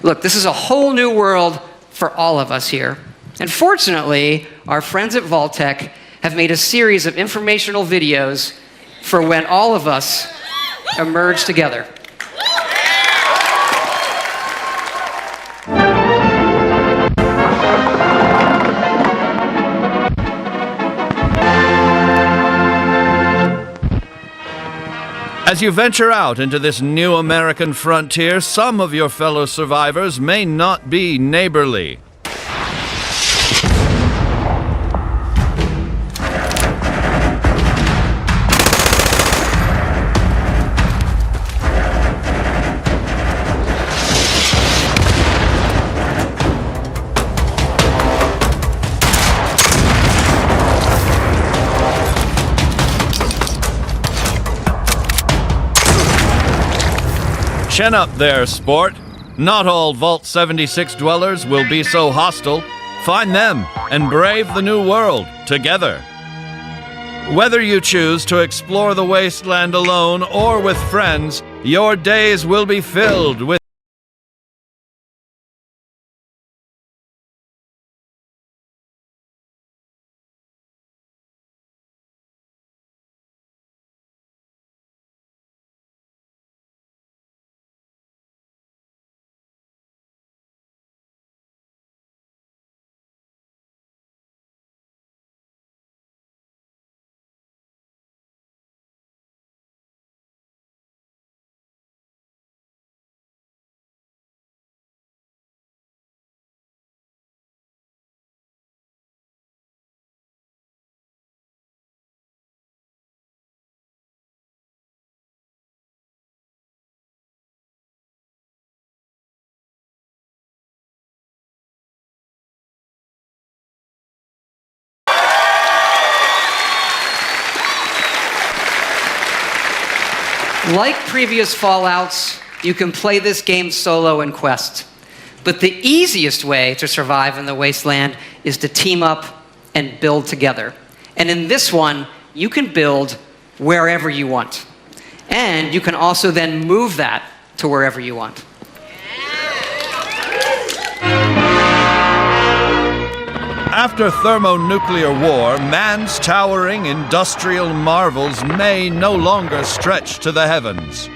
Look, this is a whole new world for all of us here. And fortunately, our friends at Vault-Tec have made a series of informational videos for when all of us emerge together. As you venture out into this new American frontier, some of your fellow survivors may not be neighborly. Chin up there, sport. Not all Vault 76 dwellers will be so hostile. Find them and brave the new world together. Whether you choose to explore the wasteland alone or with friends, your days will be filled with Like previous Fallouts, you can play this game solo in Quest. But the easiest way to survive in the wasteland is to team up and build together. And in this one, you can build wherever you want. And you can also then move that to wherever you want. After thermonuclear war, man's towering industrial marvels may no longer stretch to the heavens.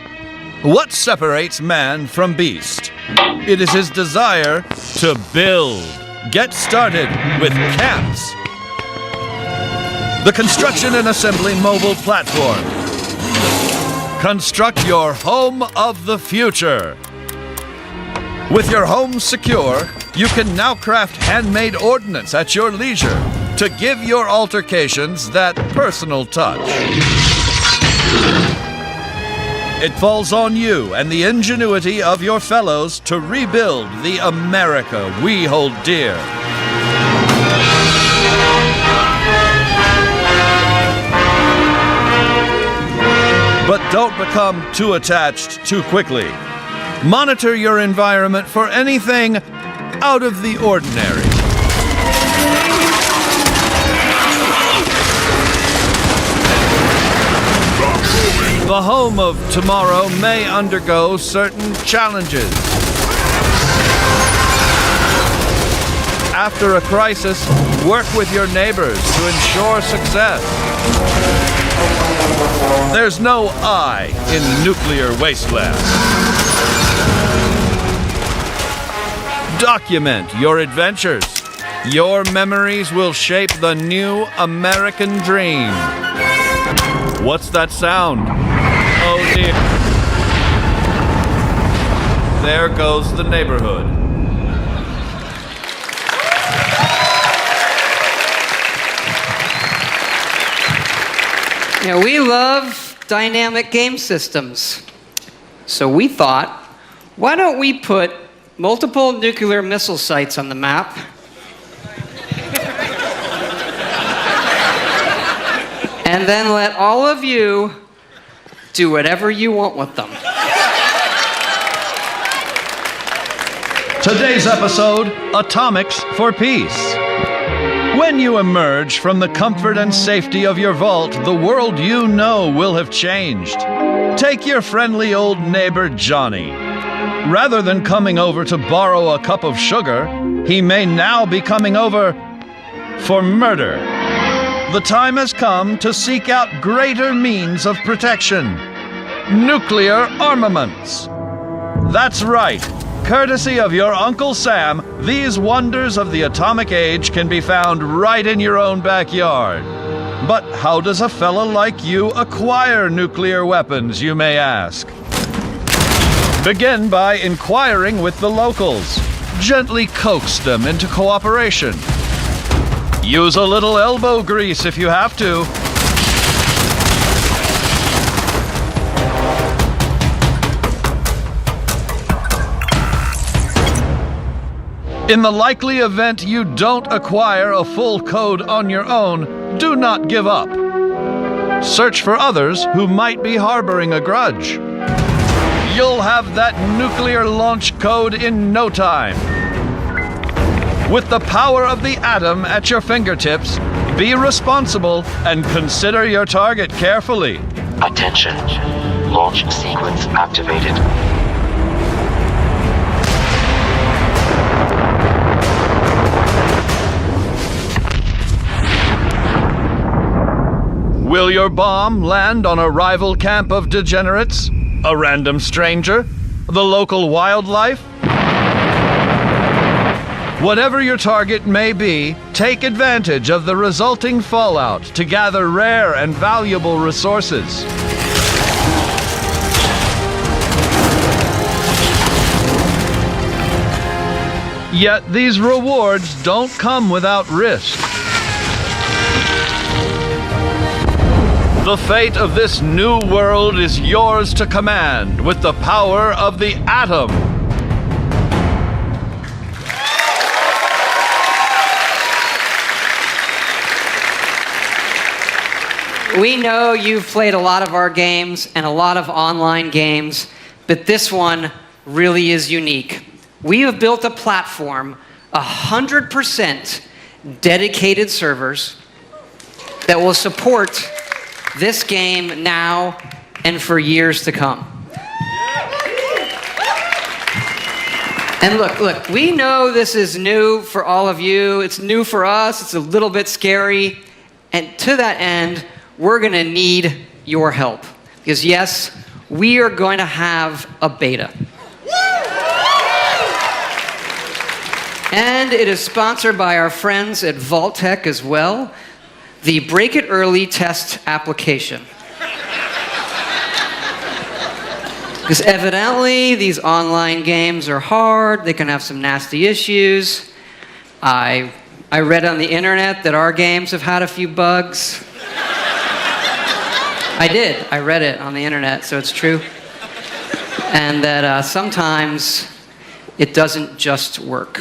What separates man from beast? It is his desire to build. Get started with camps. The construction and assembly mobile platform. Construct your home of the future. With your home secure, you can now craft handmade ordnance at your leisure to give your altercations that personal touch. It falls on you and the ingenuity of your fellows to rebuild the America we hold dear. But don't become too attached too quickly. Monitor your environment for anything out of the ordinary. The home of tomorrow may undergo certain challenges. After a crisis, work with your neighbors to ensure success. There's no I in nuclear wasteland. Document your adventures. Your memories will shape the new American dream. What's that sound? Oh dear. There goes the neighborhood. Yeah, we love dynamic game systems. So we thought, why don't we put multiple nuclear missile sites on the map? And then let all of you do whatever you want with them. Today's episode, Atomics for Peace. When you emerge from the comfort and safety of your vault, the world you know will have changed. Take your friendly old neighbor, Johnny. Rather than coming over to borrow a cup of sugar, he may now be coming over for murder. The time has come to seek out greater means of protection. Nuclear armaments. That's right. Courtesy of your Uncle Sam, these wonders of the atomic age can be found right in your own backyard. But how does a fella like you acquire nuclear weapons, you may ask? Begin by inquiring with the locals. Gently coax them into cooperation. Use a little elbow grease if you have to. In the likely event you don't acquire a full code on your own, do not give up. Search for others who might be harboring a grudge. You'll have that nuclear launch code in no time. With the power of the atom at your fingertips, be responsible and consider your target carefully. Attention. Launch sequence activated. Will your bomb land on a rival camp of degenerates? A random stranger? The local wildlife? Whatever your target may be, take advantage of the resulting fallout to gather rare and valuable resources. Yet these rewards don't come without risk. The fate of this new world is yours to command with the power of the atom. We know you've played a lot of our games and a lot of online games, but this one really is unique. We have built a platform, 100% dedicated servers that will support this game now and for years to come. And look, we know this is new for all of you. It's new for us. It's a little bit scary. And to that end, we're going to need your help. Because yes, we are going to have a beta. And it is sponsored by our friends at Vault-Tec as well, the Break It Early test application. Because evidently, these online games are hard. They can have some nasty issues. I read on the internet that our games have had a few bugs. I did. I read it on the internet, so it's true. And that sometimes it doesn't just work.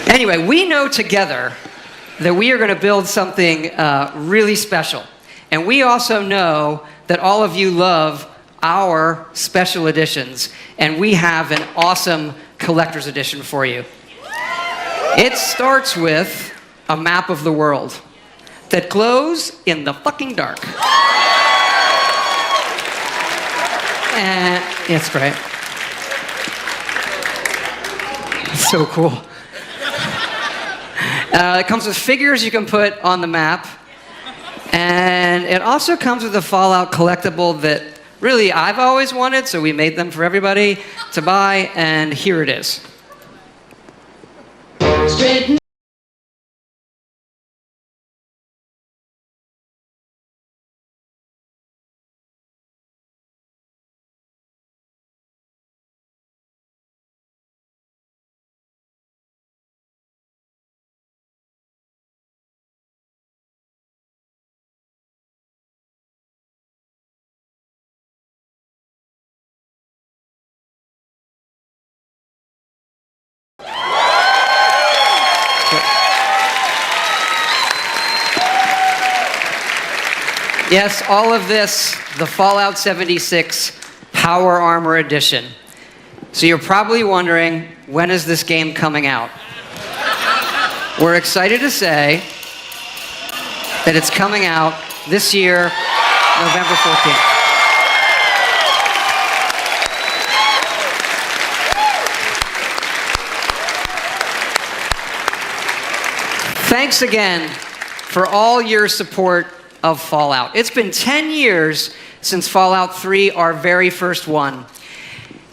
Anyway, we know together that we are going to build something really special. And we also know that all of you love our special editions. And we have an awesome collector's edition for you. It starts with a map of the world that glows in the fucking dark. And it's great. It's so cool. It comes with figures you can put on the map. And it also comes with a Fallout collectible that really I've always wanted, so we made them for everybody to buy, and here it is. Yes, all of this, the Fallout 76 Power Armor Edition. So you're probably wondering, when is this game coming out? We're excited to say that it's coming out this year, November 14th. Thanks again for all your support of Fallout. It's been 10 years since Fallout 3, our very first one.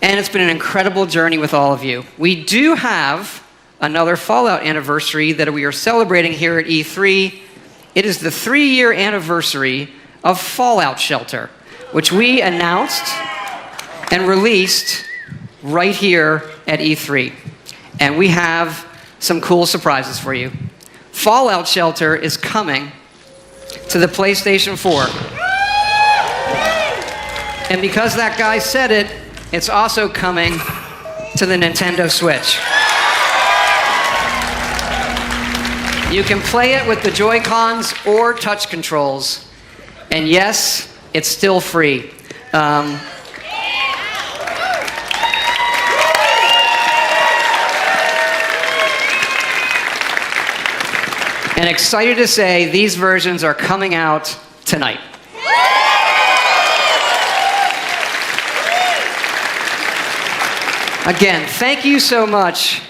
And it's been an incredible journey with all of you. We do have another Fallout anniversary that we are celebrating here at E3. It is the 3-year anniversary of Fallout Shelter, which we announced and released right here at E3. And we have some cool surprises for you. Fallout Shelter is coming to the PlayStation 4. And because that guy said it, it's also coming to the Nintendo Switch. You can play it with the Joy-Cons or touch controls. And yes, it's still free. And excited to say these versions are coming out tonight. Again, thank you so much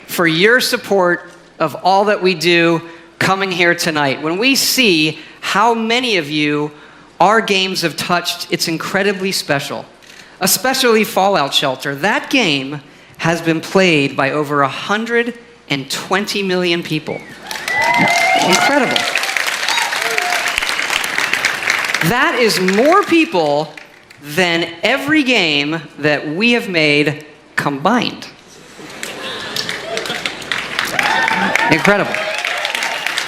for your support of all that we do coming here tonight. When we see how many of you our games have touched, it's incredibly special. Especially Fallout Shelter. That game has been played by over 120 million people. Incredible. That is more people than every game that we have made combined. Incredible.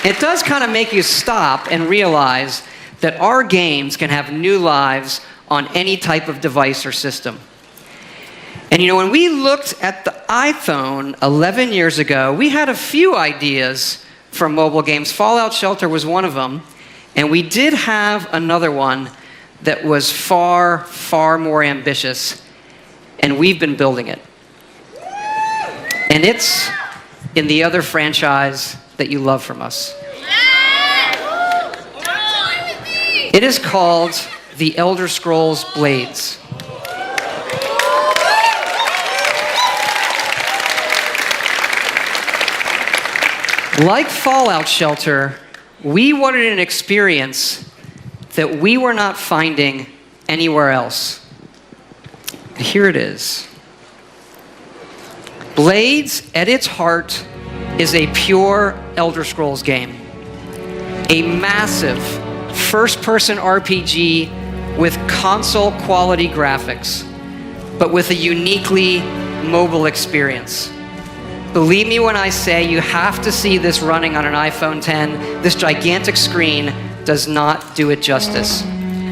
It does kind of make you stop and realize that our games can have new lives on any type of device or system. And you know, when we looked at the iPhone 11 years ago, we had a few ideas for mobile games. Fallout Shelter was one of them. And we did have another one that was far, far more ambitious. And we've been building it. And it's in the other franchise that you love from us. It is called The Elder Scrolls Blades. Like Fallout Shelter, we wanted an experience that we were not finding anywhere else. Here it is. Blades, at its heart, is a pure Elder Scrolls game. A massive first-person RPG with console-quality graphics, but with a uniquely mobile experience. Believe me when I say you have to see this running on an iPhone 10. This gigantic screen does not do it justice.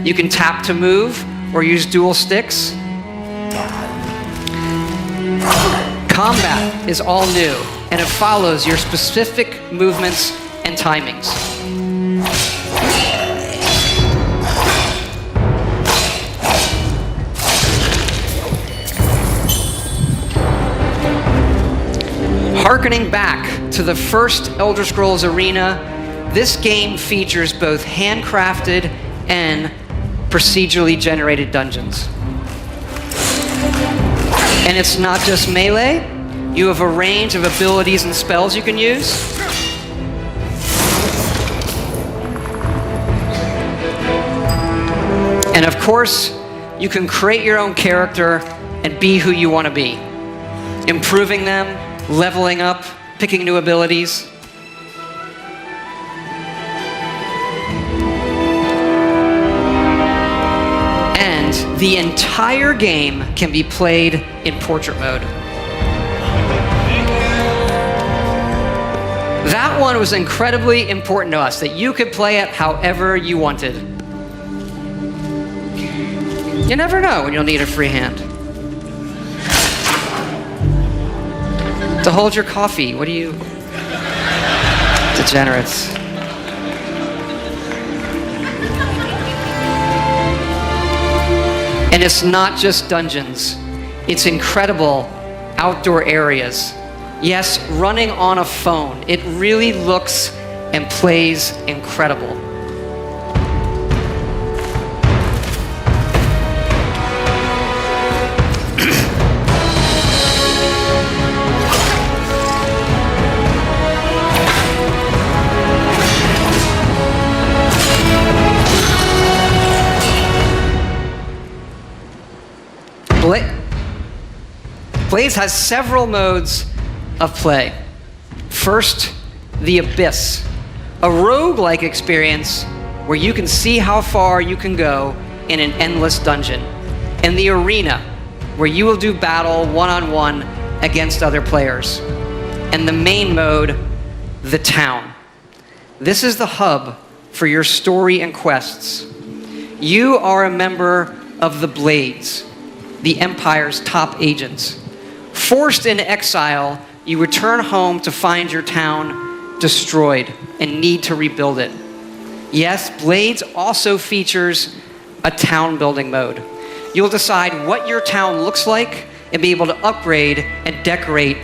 You can tap to move or use dual sticks. Combat is all new, and it follows your specific movements and timings. Harkening back to the first Elder Scrolls Arena, this game features both handcrafted and procedurally generated dungeons. And it's not just melee. You have a range of abilities and spells you can use. And of course, you can create your own character and be who you want to be, improving them, leveling up, picking new abilities. And the entire game can be played in portrait mode. That one was incredibly important to us, that you could play it however you wanted. You never know when you'll need a free hand. To hold your coffee, what are you? Degenerates. And it's not just dungeons. It's incredible outdoor areas. Yes, running on a phone. It really looks and plays incredible. Blades has several modes of play. First, the Abyss, a roguelike experience where you can see how far you can go in an endless dungeon. And the Arena, where you will do battle one-on-one against other players. And the main mode, the Town. This is the hub for your story and quests. You are a member of the Blades, the Empire's top agents. Forced into exile, you return home to find your town destroyed and need to rebuild it. Yes, Blades also features a town building mode. You'll decide what your town looks like and be able to upgrade and decorate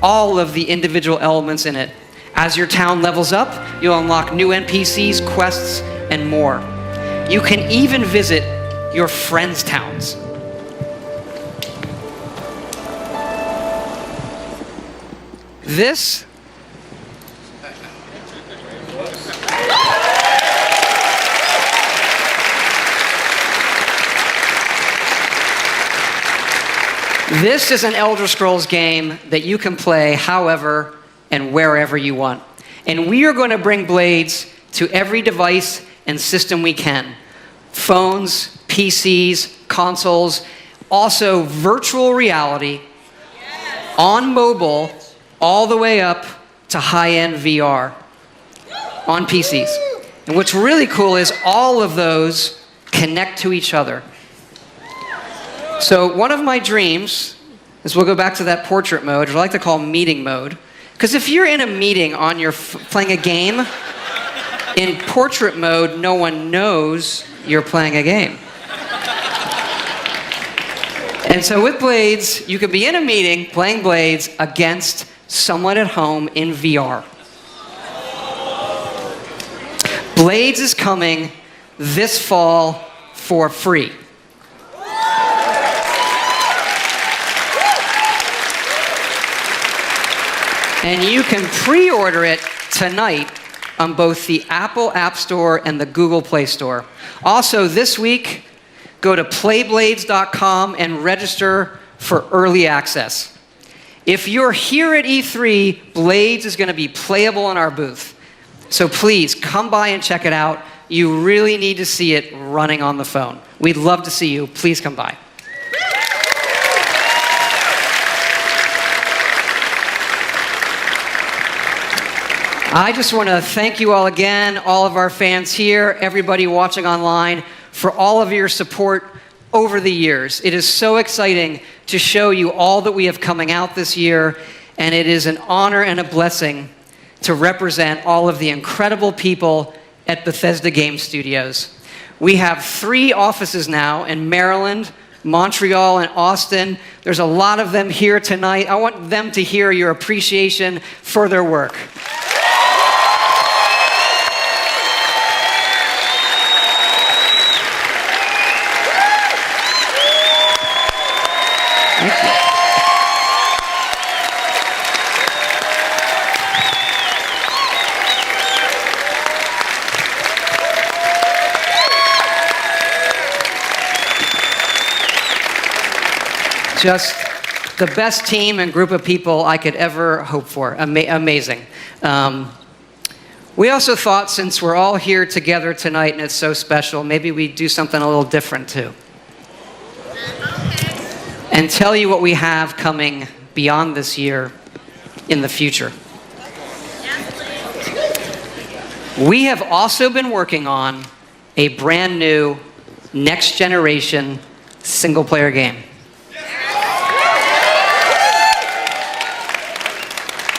all of the individual elements in it. As your town levels up, you'll unlock new NPCs, quests, and more. You can even visit your friends' towns. This is an Elder Scrolls game that you can play however and wherever you want. And we are going to bring Blades to every device and system we can. Phones, PCs, consoles, also virtual reality, on mobile, all the way up to high-end VR on PCs. And what's really cool is all of those connect to each other. So one of my dreams is we'll go back to that portrait mode, which I like to call meeting mode. Because if you're in a meeting on your playing a game, in portrait mode, no one knows you're playing a game. And so with Blades, you could be in a meeting playing Blades against someone at home in VR. Blades is coming this fall for free. And you can pre-order it tonight on both the Apple App Store and the Google Play Store. Also, this week, go to playblades.com and register for early access. If you're here at E3, Blades is going to be playable in our booth. So please, come by and check it out. You really need to see it running on the phone. We'd love to see you. Please come by. I just want to thank you all again, all of our fans here, everybody watching online, for all of your support over the years. It is so exciting to show you all that we have coming out this year, and it is an honor and a blessing to represent all of the incredible people at Bethesda Game Studios. We have 3 offices now in Maryland, Montreal, and Austin. There's a lot of them here tonight. I want them to hear your appreciation for their work. Thank you. Just the best team and group of people I could ever hope for. Amazing. We also thought, since we're all here together tonight and it's so special, maybe we'd do something a little different too. And tell you what we have coming beyond this year in the future. We have also been working on a brand new next generation single player game.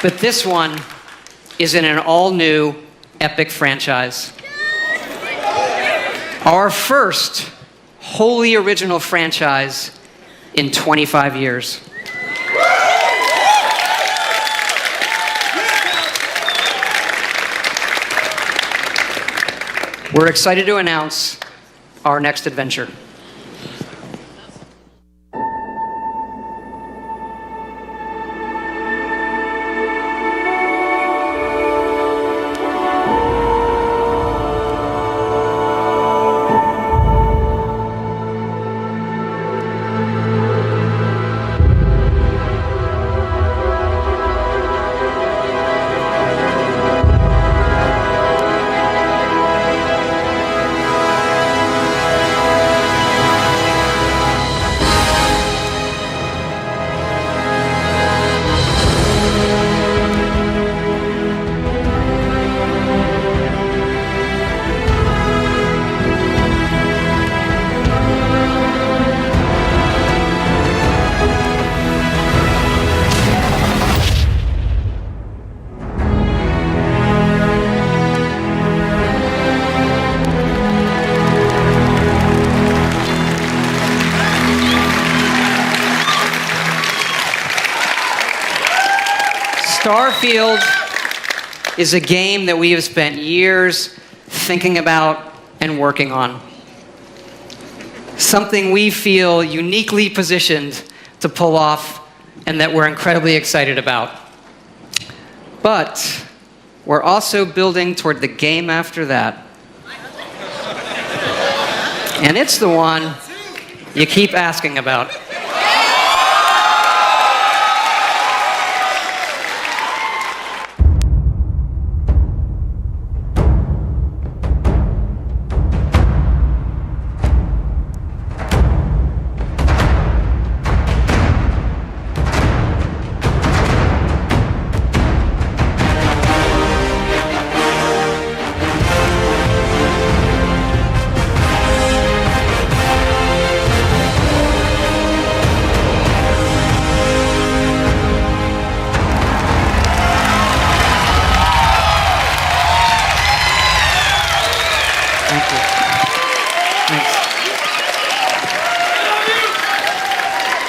But this one is in an all new epic franchise. Our first wholly original franchise in 25 years. We're excited to announce our next adventure. Starfield is a game that we have spent years thinking about and working on. Something we feel uniquely positioned to pull off and that we're incredibly excited about. But we're also building toward the game after that. And it's the one you keep asking about.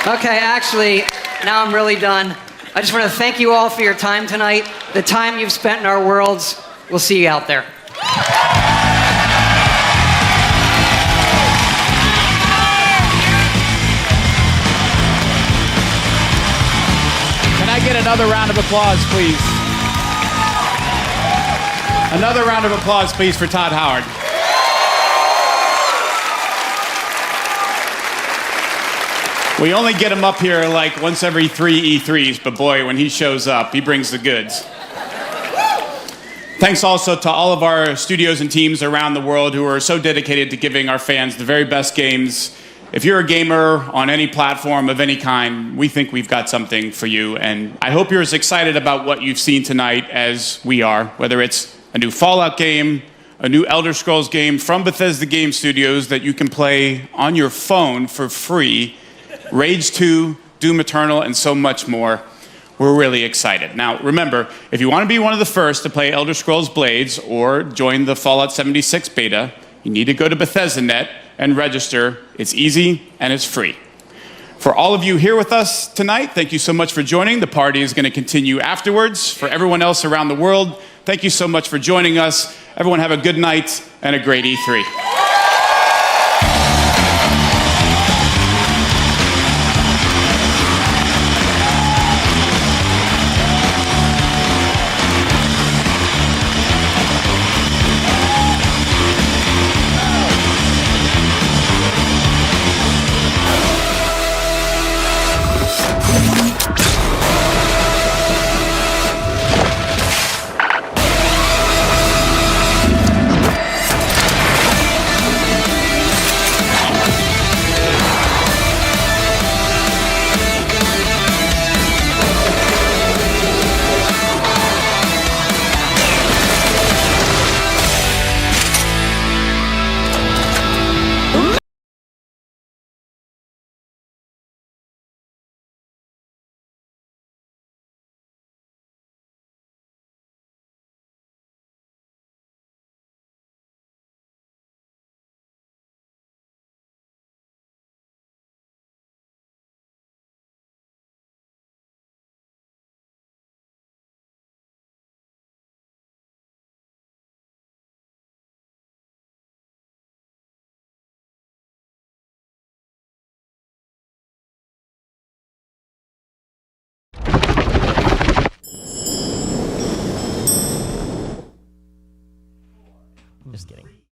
Okay, actually, now I'm really done. I just want to thank you all for your time tonight, the time you've spent in our worlds. We'll see you out there. Can I get another round of applause, please? Another round of applause, please, for Todd Howard. We only get him up here like once every 3 E3s, but boy, when he shows up, he brings the goods. Thanks also to all of our studios and teams around the world who are so dedicated to giving our fans the very best games. If you're a gamer on any platform of any kind, we think we've got something for you. And I hope you're as excited about what you've seen tonight as we are, whether it's a new Fallout game, a new Elder Scrolls game from Bethesda Game Studios that you can play on your phone for free, Rage 2, Doom Eternal, and so much more. We're really excited. Now, remember, if you want to be one of the first to play Elder Scrolls Blades or join the Fallout 76 beta, you need to go to Bethesda.net and register. It's easy and it's free. For all of you here with us tonight, thank you so much for joining. The party is going to continue afterwards. For everyone else around the world, thank you so much for joining us. Everyone have a good night and a great E3. Just kidding.